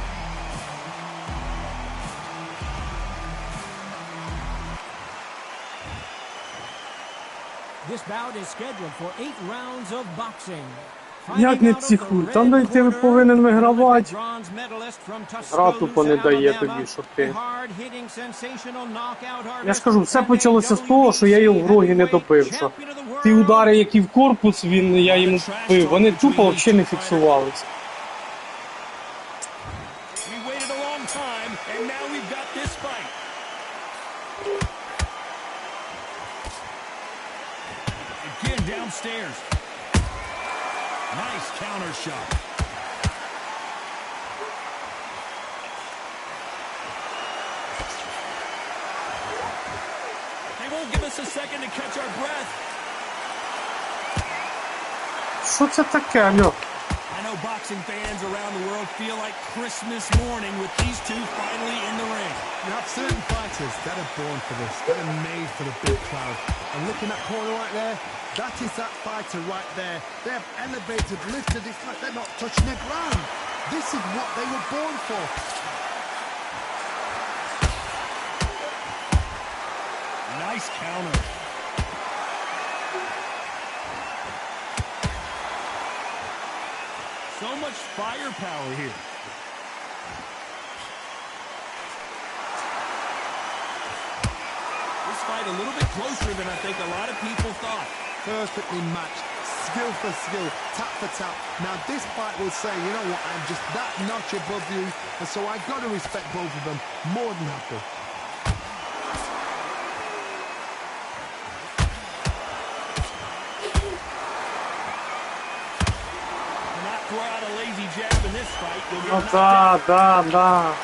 This bout is scheduled for 8 rounds of boxing. Як не психуй? Там де ти повинен вигравати. Гра тупо не дає тобі, щоб ти... Я ж кажу, все почалося з того, що я його в роги не добив. Що ті удари, які в корпус я йому бив, вони тупо взагалі не фіксувалися. Downstairs. Nice counter shot. They won't give us a second to catch our breath. Що це таке, алло? I know boxing fans around the world feel like Christmas morning with these two finally in the ring. You have certain fighters that are born for this, that are made for the big crowd. And looking at that corner right there, that is that fighter right there. They have elevated, lifted, it's like they're not touching the ground. This is what they were born for. Nice counter. So much firepower here. This fight a little bit closer than I think a lot of people thought. Perfectly matched, skill for skill, tap for tap. Now this fight will say, you know what, I'm just that notch above you, and so I've got to respect both of them more than happy. Cannot throw out a lazy jab in this fight. You'll get knocked out. Да.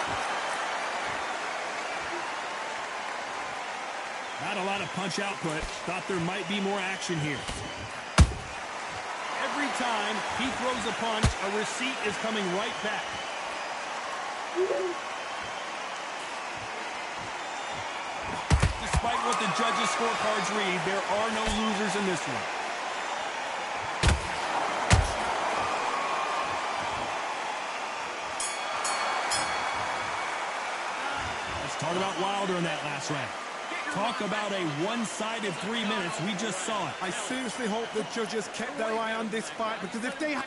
Not a lot of punch output. Thought there might be more action here. Every time he throws a punch, a receipt is coming right back. Despite what the judges' scorecards read, there are no losers in this one. Let's talk about Wilder in that last round. Talk about a one-sided 3 minutes. We just saw it. I seriously hope the judges kept their eye on this fight, because if they had...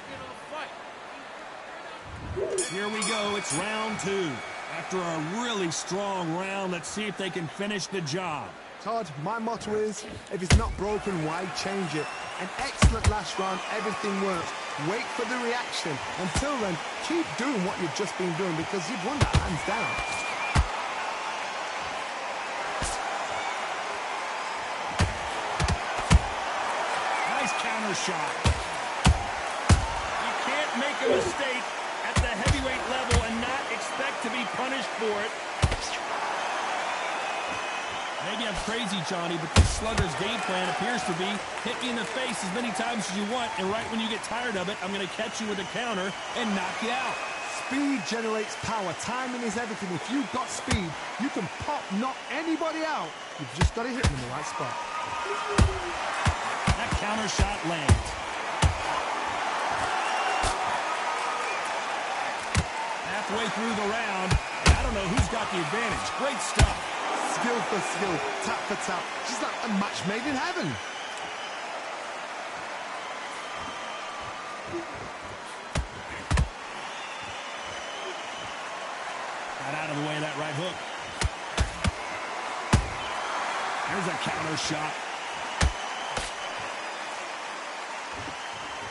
Here we go. It's round 2. After a really strong round, let's see if they can finish the job. Todd, my motto is, if it's not broken, why change it? An excellent last round, everything works. Wait for the reaction. Until then, keep doing what you've just been doing, because you've won that hands down. Shot. You can't make a mistake at the heavyweight level and not expect to be punished for it. Maybe I'm crazy, Johnny, but this slugger's game plan appears to be hit me in the face as many times as you want, and right when you get tired of it, I'm going to catch you with a counter and knock you out. Speed generates power. Timing is everything. If you've got speed, you can knock anybody out. You've just got to hit them in the right spot. That counter shot lands. Halfway through the round, I don't know who's got the advantage. Great stuff. Skill for skill, tap for tap. Just like a match made in heaven. Got out of the way of that right hook. There's a counter shot.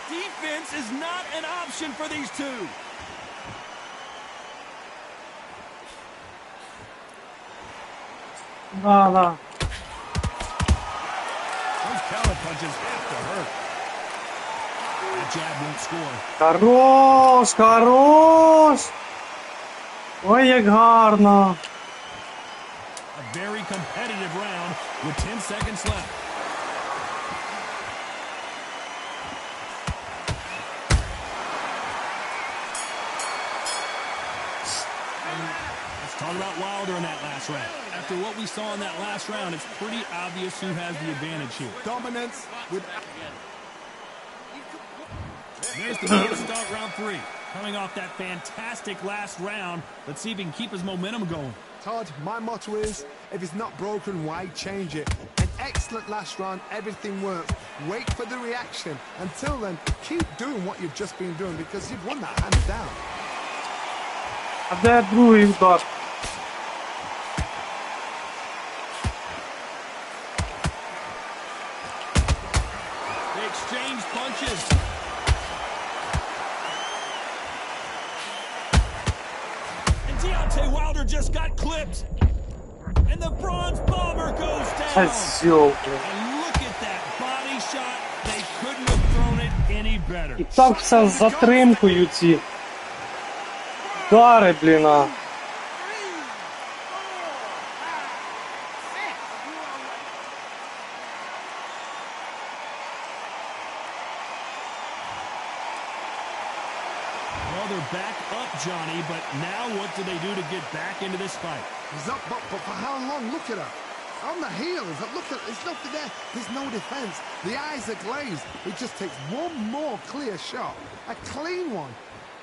Defense is not an option for these two. Да. Those counter punches have to hurt. That jab won't score. Хорош, хорош. Ой, як гарно. A very competitive round with 10 seconds left. Talk about Wilder in that last round. After what we saw in that last round, it's pretty obvious who has the advantage here. Dominance with... There's the man to start round 3. Coming off that fantastic last round, let's see if he can keep his momentum going. Todd, my motto is, if it's not broken, why change it? An excellent last round, everything works. Wait for the reaction. Until then, keep doing what you've just been doing, because you've won that hands down. А де другий удар? They exchange punches. And Deontay Wilder just got clipped. And the bronze bomber goes down. And look at that body shot. They couldn't have thrown it any better. І так все з затримкою ці удари, блін. Back up, Johnny, but now what do they do to get back into this fight? He's up, but for how long? Look at her. On the heels. Look at, there's nothing there. There's no defense. The eyes are glazed. It just takes one more clear shot. A clean one.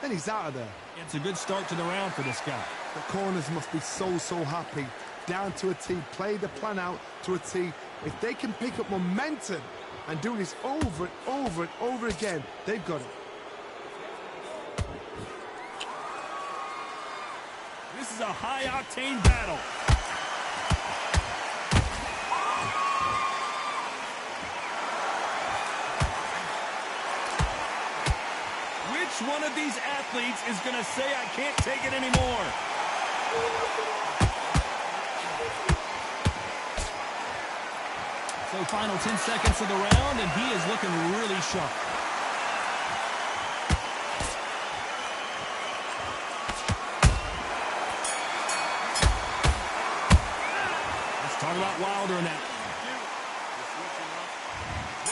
Then he's out of there. It's a good start to the round for this guy. The corners must be so happy. Down to a T. Play the plan out to a T. If they can pick up momentum and do this over and over and over again, they've got it. is a high-octane battle. Which one of these athletes is going to say, I can't take it anymore? So final 10 seconds of the round, and he is looking really sharp. Let's talk about Wilder now.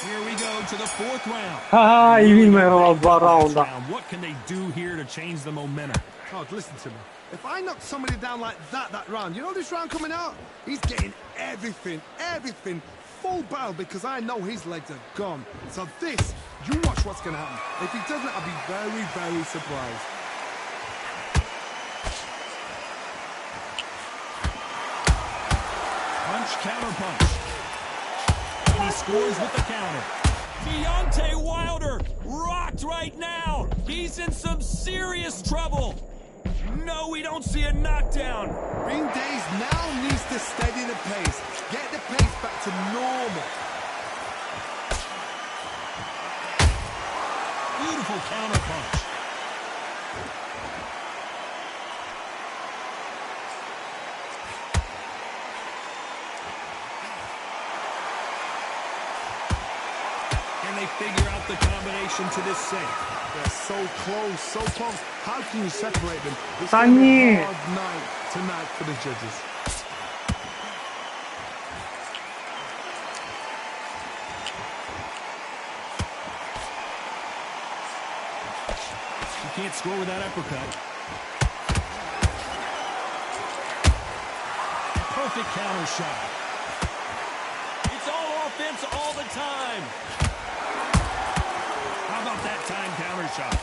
Here we go to the fourth round. Ха-ха, і він вигравав 2 раунда. What can they do here to change the momentum? Oh, listen to me. If I knock somebody down like that round, you know this round coming out? He's getting everything, full barrel, because I know his legs are gone. So this, you watch what's going to happen. If he doesn't, I'll be very, very surprised. Punch, counter punch. And he scores with the counter. Deontay Wilder rocked right now. He's in some serious trouble. No, we don't see a knockdown. Green Days now needs to steady the pace. Get the pace back to normal. Beautiful counter punch. Can they figure out the combination to this safe? They're so close, so close. How can you separate them? It's Та going to be ні. a hard night tonight for the judges. You can't score with that uppercut. Perfect counter shot. It's all offense all the time. How about that time counter shot?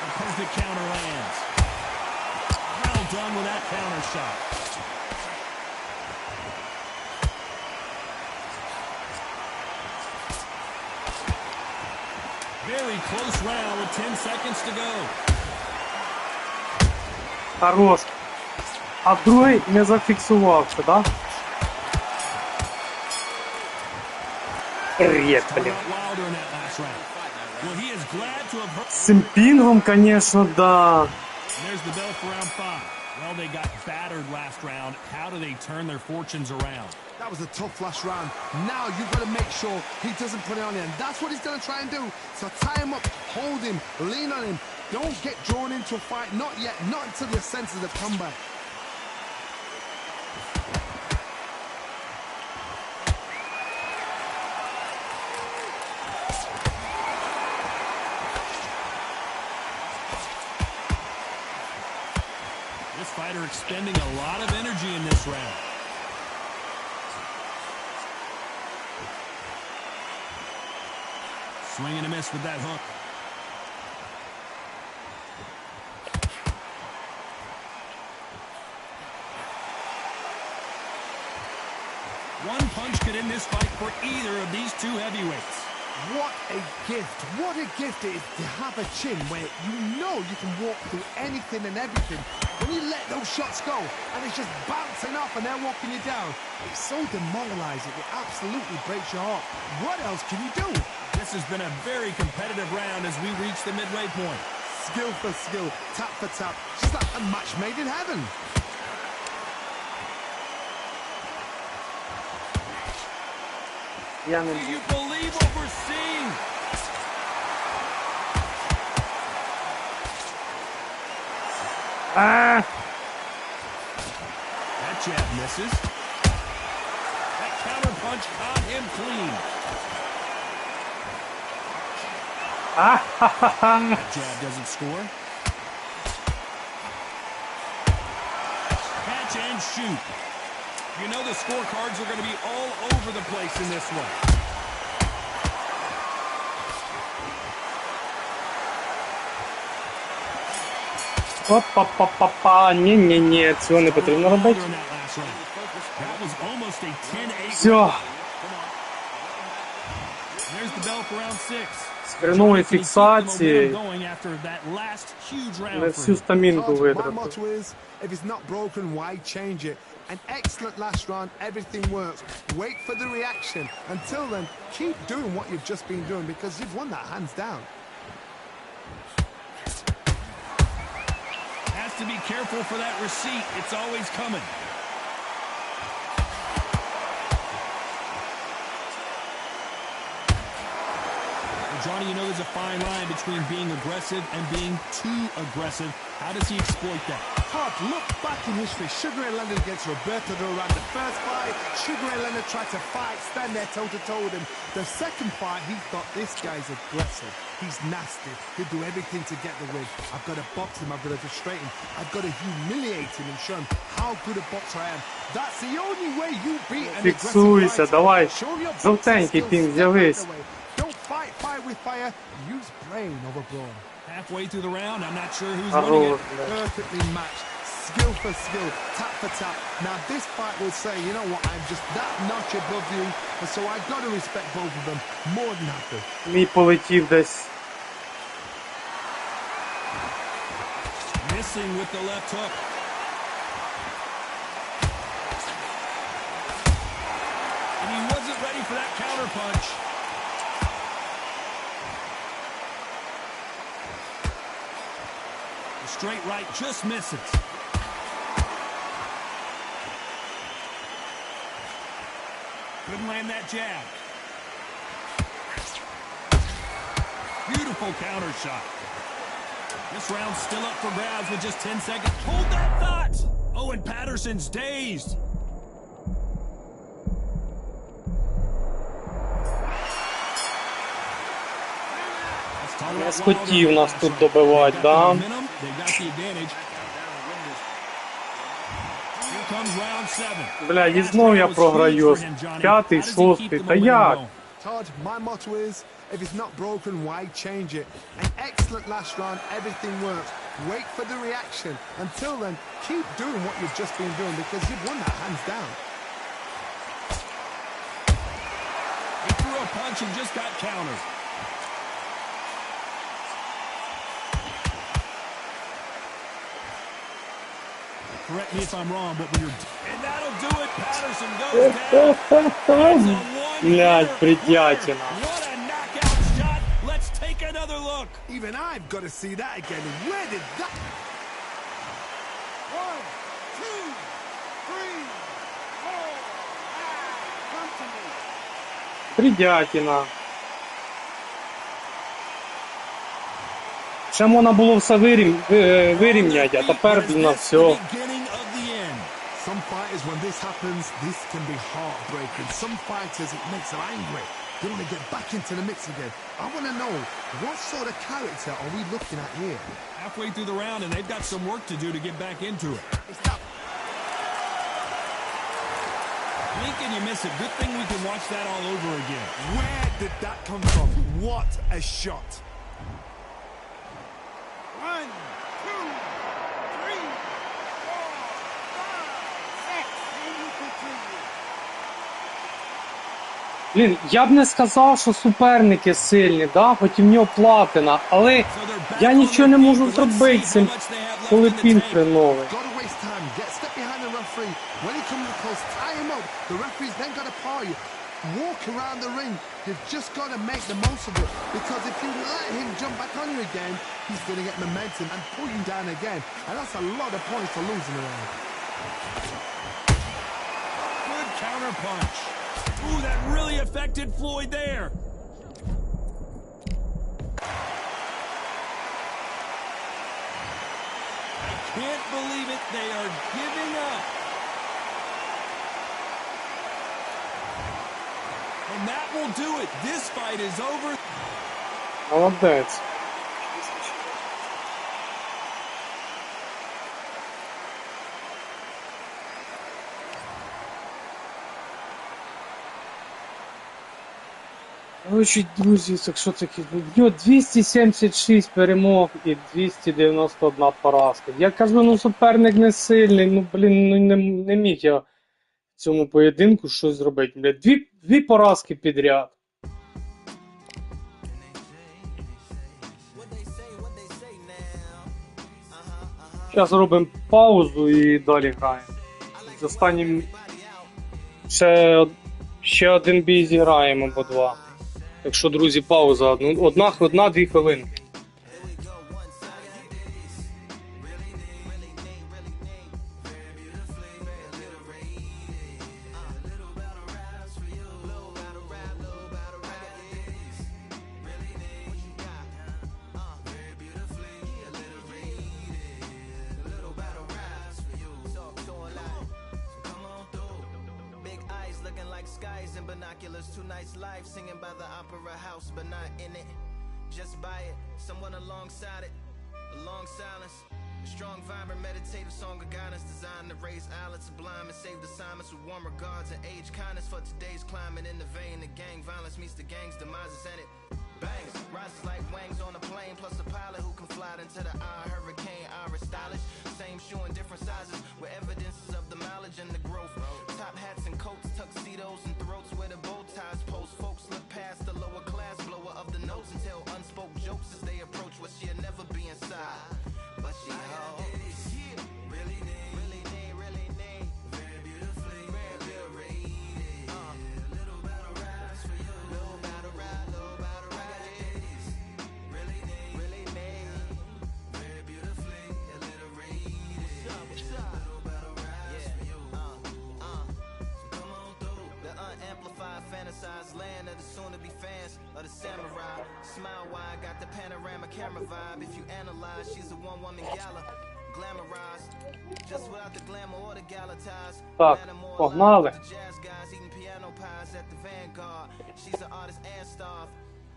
A perfect counter lands. Well done with that counter shot. Very close round with 10 seconds to go. Хорош. А другий не зафіксувався, да? Привіт, блін. З цим пінгом, конечно, да. There's the bell for round 5. Well, they got battered last round. How do they turn their fortunes around? That was a tough last round. Now you've got to make sure he doesn't put it on you. And that's what he's going to try and do. So tie him up, hold him, lean on him. Don't get drawn into a fight. Not yet. Not until your senses have come back. This fighter expending a lot of energy in this round. Swing and a miss with that hook. One punch could end this fight for either of these two heavyweights. What a gift. What a gift it is to have a chin where you know you can walk through anything and everything. When you let those shots go and it's just bouncing off and they're walking you down, it's so demoralizing. It absolutely breaks your heart. What else can you do? This has been a very competitive round as we reach the midway point. Skill for skill, tap for tap. Just like a match made in heaven. Я не... Do you believe what we're seeing? А! That jab misses. That counter punch caught him clean. That jab doesn't score. Catch and shoot. You know the scorecards are going to be all over the place in this one. Опа-па-па-па. Ні-ні-ні, цього не потрібно робити. Все. There's the bell for round 6. з хренової фіксації не всю стамінку витратив. An excellent last round, everything works. Wait for the reaction. Until then, keep doing what you've just been doing because you've won that hands down. Has to be careful for that receipt. It's always coming. Johnny, you know there's a fine line between being aggressive and being too aggressive. How does he exploit that? Todd, look back in history. Sugar Ray Leonard against Roberto Duran. The first fight, Sugar Ray Leonard tried to fight, stand there toe-to-toe with him. The second fight, he thought, this guy's aggressive. He's nasty. He'll do everything to get the win. I've got to box him. I've got to frustrate him. I've got to humiliate him and show him how good a boxer I am. That's the only way you beat an aggressive fighter. Давай. Жовтенький тим, з'явись. Don't fight fire with fire. Use brain over brawn. Halfway through the round, I'm not sure who's winning it. Perfectly matched. Skill for skill. Tap for tap. Now this fight will say, you know what, I'm just that notch above you. And so I've got to respect both of them more than happy. Мій полетів десь. Missing with the left hook. And he wasn't ready for that counter punch. Straight right just misses. Couldn't land that jab. Beautiful counter shot. This round's still up for grabs with just 10 seconds. Hold that thought! Oh, and Patterson's dazed. Не схотів нас тут добивати, да? Бля, і знов я програю. П'ятий, шостий, та як? Todd, my motto is, if it's not broken, why change it? An excellent last round, everything works. Wait for the reaction. Until then, keep doing what you've just been doing because you've won that hands down. He threw a punch and just got countered. Correct me if I'm wrong, but when you're... And that'll do it. Patterson goes down. Блядь, придятина. What a knockout shot. Let's take another look. Even I've got to see that again. Where did that... 1, 2, 3, 4, 5. Come to me. Придятина. Ще можна було все вирівняти, а тепер, блін, все. Some fighters, when this happens, this can be heartbreaking. Some fighters, it makes them angry. They want to get back into the mix again. I want to know, what sort of character are we looking at here? Halfway through the round, and they've got some work to do to get back into it. Blink and you miss it. Good thing we can watch that all over again. Where did that come from? What a shot. 1, 2, 3, 4, 5, 6, and you continue. Блін, я б не сказав, що суперники сильні, да? Хоч і в нього платина, але я нічого не можу зробити цим, коли пін хреновий. Walk around the ring. You've just got to make the most of it. Because if you let him jump back on you again, he's going to get momentum and pull you down again. And that's a lot of points for losing around. Good counter punch. Ooh, that really affected Floyd there. I can't believe it. They are giving up. And that will do it. This fight is over. Молодець. Короче, друзі, так що таке? В нього 276 перемог і 291 поразка. Я кажу, ну суперник не сильний, ну блін, ну не міг я в цьому поєдинку щось зробити. Дві поразки підряд. Зараз зробимо паузу і далі граємо. З останнім ще один бій зіграємо або два. Так що, друзі, пауза. Одна-дві хвилини. Two nights live singing by the opera house, but not in it. Just buy it, someone alongside it. A long silence, a strong, vibrant, meditative song of guidance designed to raise eyelids sublime and save the assignments with warm regards and age kindness for today's climate. In the vein of gang violence meets the gang's demises, and it bangs, rises like wings on a plane, plus a pilot who can fly into the eye. Hurricane, Irish stylish, same shoe in different sizes with evidences of the mileage and the growth. Top hats and coats, tuxedos and throats where the bow ties post. Folks look past the lower class blower of the notes and tell unspoke jokes as they approach what she'll never be inside. But she holds, really need, very beautifully, very little battle rise for you, little battle ride, really need, very beautifully, a little read. What's up? Little battle rise for you, so come on through. The unamplified, fantasized land of the soon-to-be fans of the samurai. Smile wide, got the panorama camera vibe. If you analyze, she's a one-woman gala, glamorized, just without the glamour or the gala ties. Так, погнали. Jazz guys eating piano pies at the Vanguard. She's an artist and staff.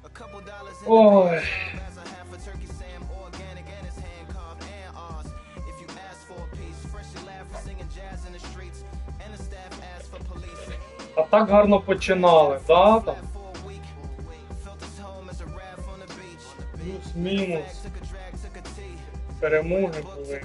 A couple dollars in Ой. the as a half a turkey Sam, organic and it's hand carved and ours. If you ask for a piece, freshly laughing, singing jazz in the streets, and the staff asks for police. А так гарно починали, да? Там? Плюс-мінус. Перемоги були.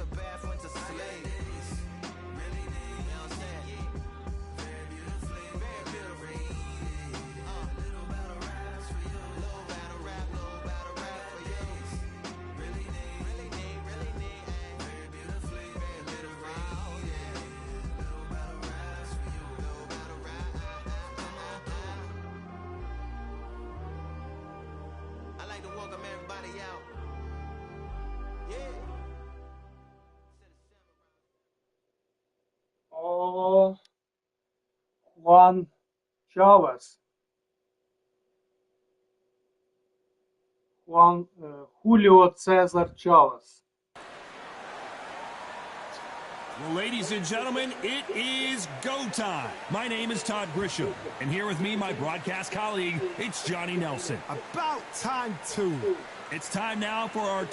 Juan Chavez. Julio Cesar Chavez. Well, ladies and gentlemen, it is go time. My name is Todd Grisham, and here with me, my broadcast colleague, it's Johnny Nelson. About time too. It's time now for our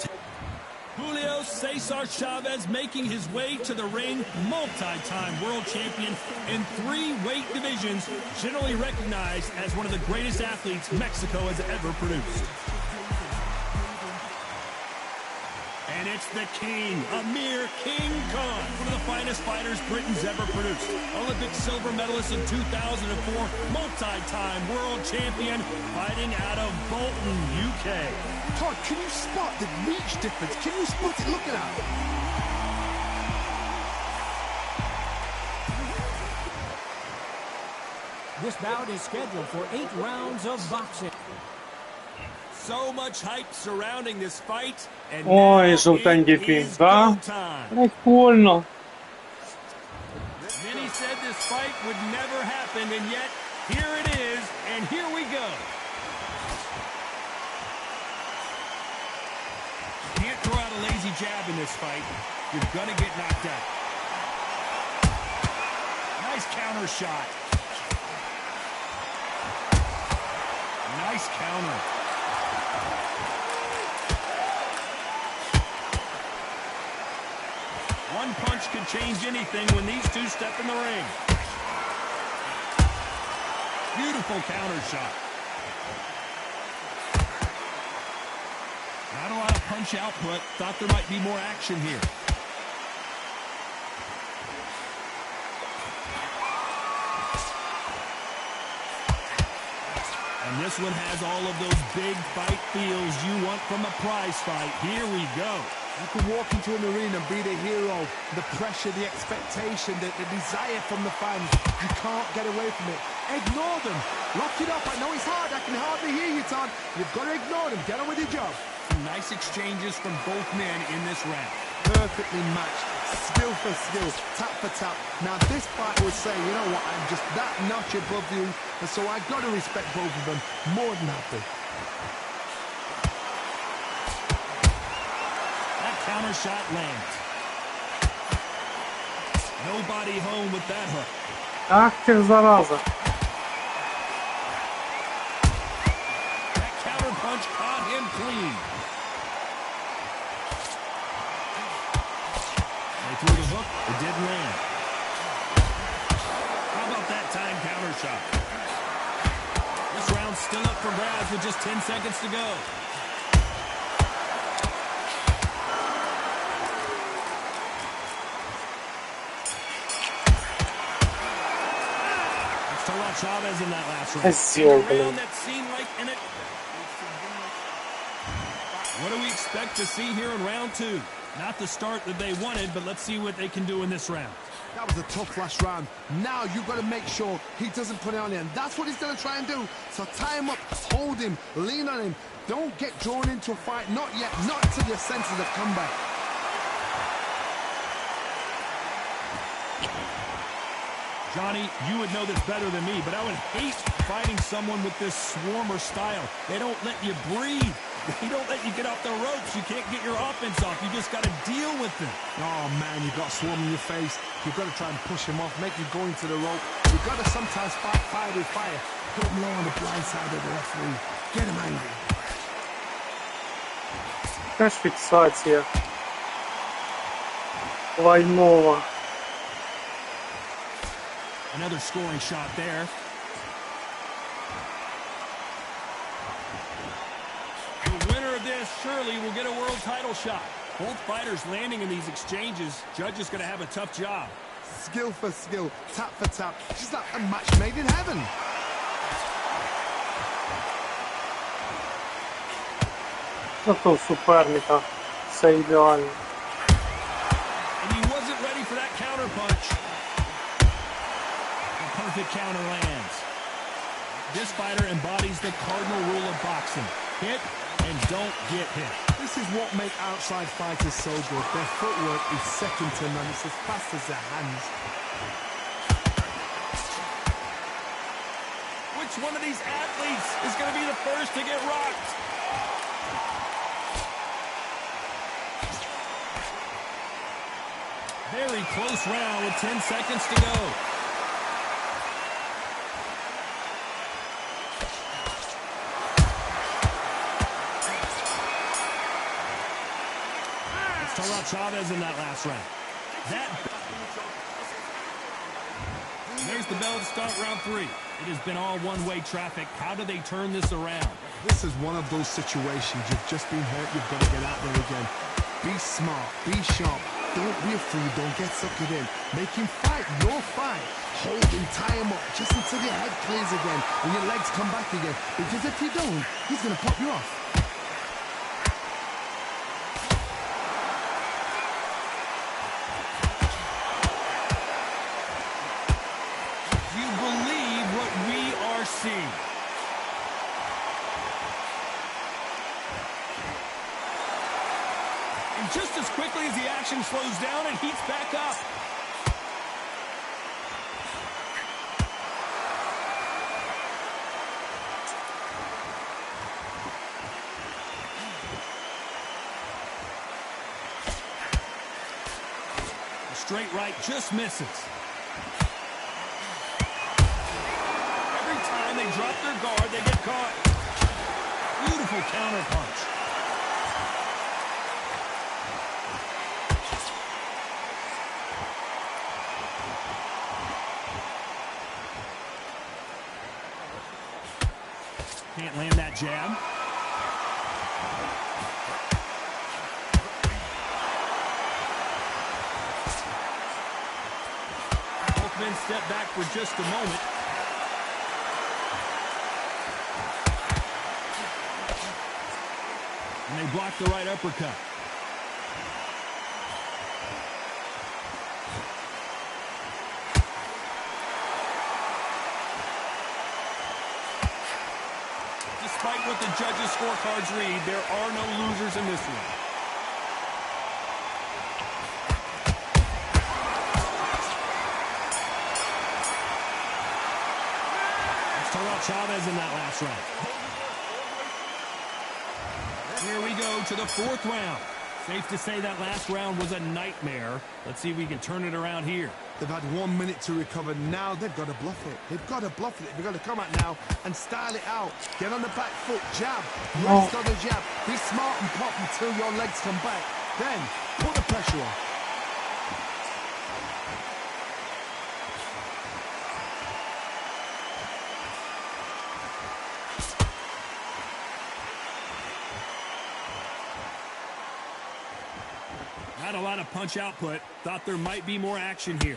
Julio Cesar Chavez making his way to the ring, multi-time world champion in 3 weight divisions, generally recognized as one of the greatest athletes Mexico has ever produced. And it's the king, Amir King Khan, one of the finest fighters Britain's ever produced. Olympic silver medalist in 2004, multi-time world champion, fighting out of Bolton, UK. Todd, can you spot the reach difference? Can you spot it? Look at that. This bout is scheduled for 8 rounds of boxing. So much hype surrounding this fight, and Ой, жовтенький фільм, да? Прикольно. Many said this fight would never happen, and yet here it is, and here we go. Can't throw out a lazy jab in this fight. You're gonna get knocked out. Nice counter shot. Nice counter. One punch can change anything when these two step in the ring. Beautiful counter shot. Not a lot of punch output. Thought there might be more action here. And this one has all of those big fight feels you want from a prize fight. Here we go. You can walk into an arena and be the hero. The pressure, the expectation, the desire from the fans. You can't get away from it. Ignore them. Lock it up. I know it's hard. I can hardly hear you, Tom. You've got to ignore them. Get on with your job. Some nice exchanges from both men in this round. Perfectly matched. Skill for skill. Tap for tap. Now this fight would say, you know what, I'm just that notch above you. And so I've got to respect both of them. More than happy. Counter shot lands. Nobody home with that hook. Ах ти ж зараза. That counter punch caught him clean. They threw the hook. It didn't land. How about that time counter shot? This round's still up for grabs with just 10 seconds to go. Chavez in that last round. Round that seemed like in it. What do we expect to see here in round two? Not the start that they wanted, but let's see what they can do in this round. That was a tough last round. Now you've got to make sure he doesn't put it on him. That's what he's going to try and do. So tie him up, hold him, lean on him. Don't get drawn into a fight. Not yet. Not until your senses have come back. Johnny, you would know this better than me, but I would hate fighting someone with this swarmer style. They don't let you breathe. They don't let you get off the ropes. You can't get your offense off. You just got to deal with them. Oh, man, you've got swarm in your face. You've got to try and push him off, make him go into the rope. You've got to sometimes fight fire with fire. Put him low on the blind side of the referee. Get him angry. Яка ж фіксація. Лайнова. Another scoring shot there. The winner of this surely will get a world title shot. Both fighters landing in these exchanges. Judge is going to have a tough job. Skill for skill, tap for tap. Just like a match made in heaven. Зато суперника все ідеально. And he wasn't ready for that counter punch. Perfect counter lands. This fighter embodies the cardinal rule of boxing. Hit and don't get hit. This is what makes outside fighters so good. Their footwork is second to none. It's as fast as their hands. Which one of these athletes is going to be the first to get rocked? Very close round with 10 seconds to go. Chavez in that last round. There's the bell to start round three. It has been all one-way traffic. How do they turn this around? This is one of those situations. You've just been hurt. You've got to get out there again. Be smart. Be sharp. Don't be a fool. Don't get suckered in. Make him fight your fight. Hold him, tie him up, just until your head clears again and your legs come back again. Because if you don't, he's going to pop you off. Seeing. And just as quickly as the action slows down, it heats back up. The straight right just misses. They drop their guard, they get caught. Beautiful counter punch. Can't land that jab. Both men step back for just a moment. And they block the right uppercut. what the judges' scorecards read. There are no losers in this one. Let's talk about Chavez in that last round. Here we go to the fourth round. Safe to say that last round was a nightmare. Let's see if we can turn it around here. They've had 1 minute to recover. Now they've got to bluff it. They've got to bluff it. They've got to come out now and style it out. Get on the back foot, jab. Rest on the jab. Be smart and pop until your legs come back. Then put the pressure on. Not a lot of punch output. Thought there might be more action here.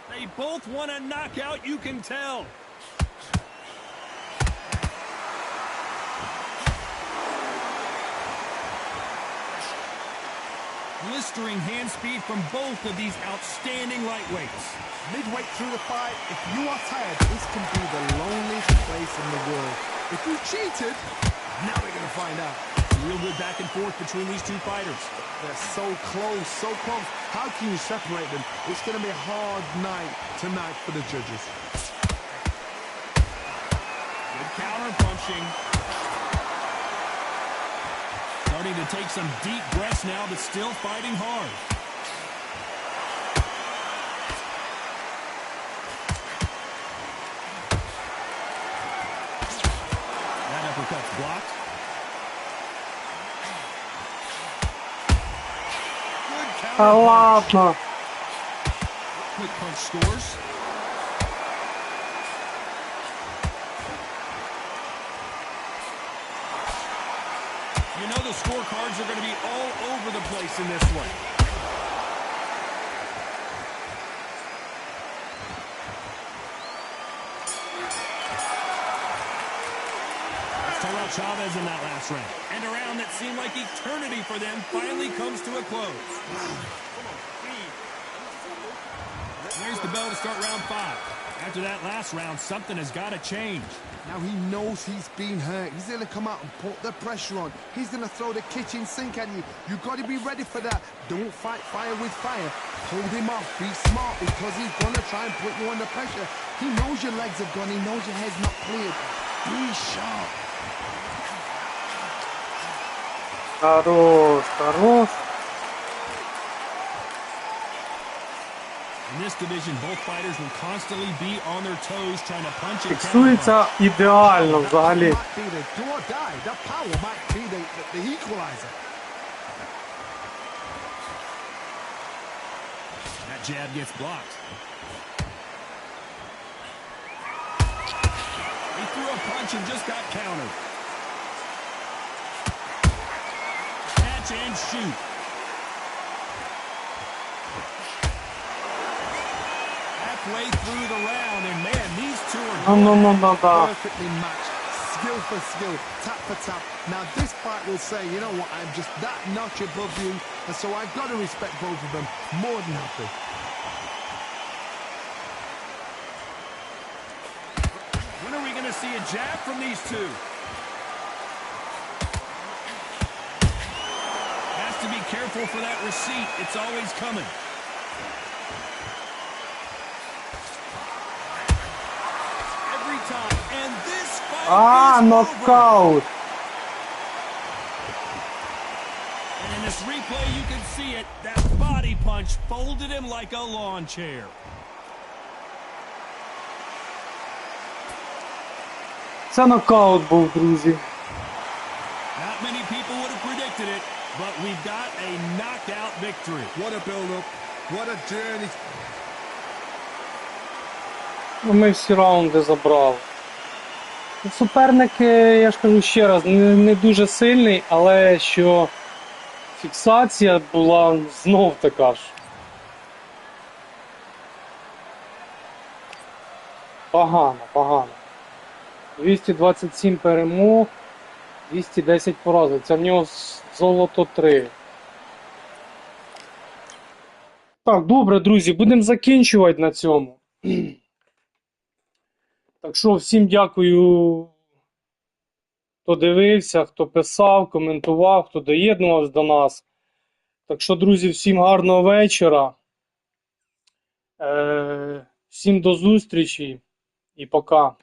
They both want a knockout, you can tell. Blistering hand speed from both of these outstanding lightweights. Midway through the fight, if you are tired, this can be the loneliest place in the world. If you cheated, now we're going to find out. Real good back and forth between these two fighters. They're so close, so close. How can you separate them? It's going to be a hard night tonight for the judges. Good counter punching. Starting to take some deep breaths now, but still fighting hard. That uppercut's blocked. Ладно. Quick punch scores. You know the scorecards are going to be all over the place in this one. Let's talk about Chavez in that last round. And a round that seemed like eternity for them finally comes to a close. There's the bell to start round 5. After that last round, something has got to change. Now he knows he's been hurt. He's going to come out and put the pressure on. He's going to throw the kitchen sink at you. You've got to be ready for that. Don't fight fire with fire. Hold him off. Be smart because he's going to try and put you under pressure. He knows your legs have gone. He knows your head's not cleared. Be sharp. Хорош, хорош. In this division, both fighters will constantly be on their toes trying to punch and Фіксується ідеально взагалі. That might be the do or die. That power might be the equalizer. That jab gets blocked. He threw a punch and just got countered. Catch and shoot. Halfway through the round, and man, these two are No. Perfectly matched. Skill for skill, tap for tap. Now this fight will say, you know what, I'm just that notch above you, and so I've got to respect both of them. More than happy. When are we going to see a jab from these two? Has to be careful for that receipt. It's always coming. Every time. And this fight is нокаут. over. And in this replay, you can see it. That body punch folded him like a lawn chair. Це нокаут був, друзі. Not many people would have predicted it, but we've got a knockout victory. What a build-up. What a journey. Ми всі раунди забрали. Суперник, я ж кажу ще раз, не дуже сильний, але що фіксація була знов така ж. Погано. 227 перемог, 210 поразок. Це в нього золото 3. Так, добре, друзі, будемо закінчувати на цьому. Так що всім дякую, хто дивився, хто писав, коментував, хто доєднувався до нас. Так що, друзі, всім гарного вечора. Всім до зустрічі і пока.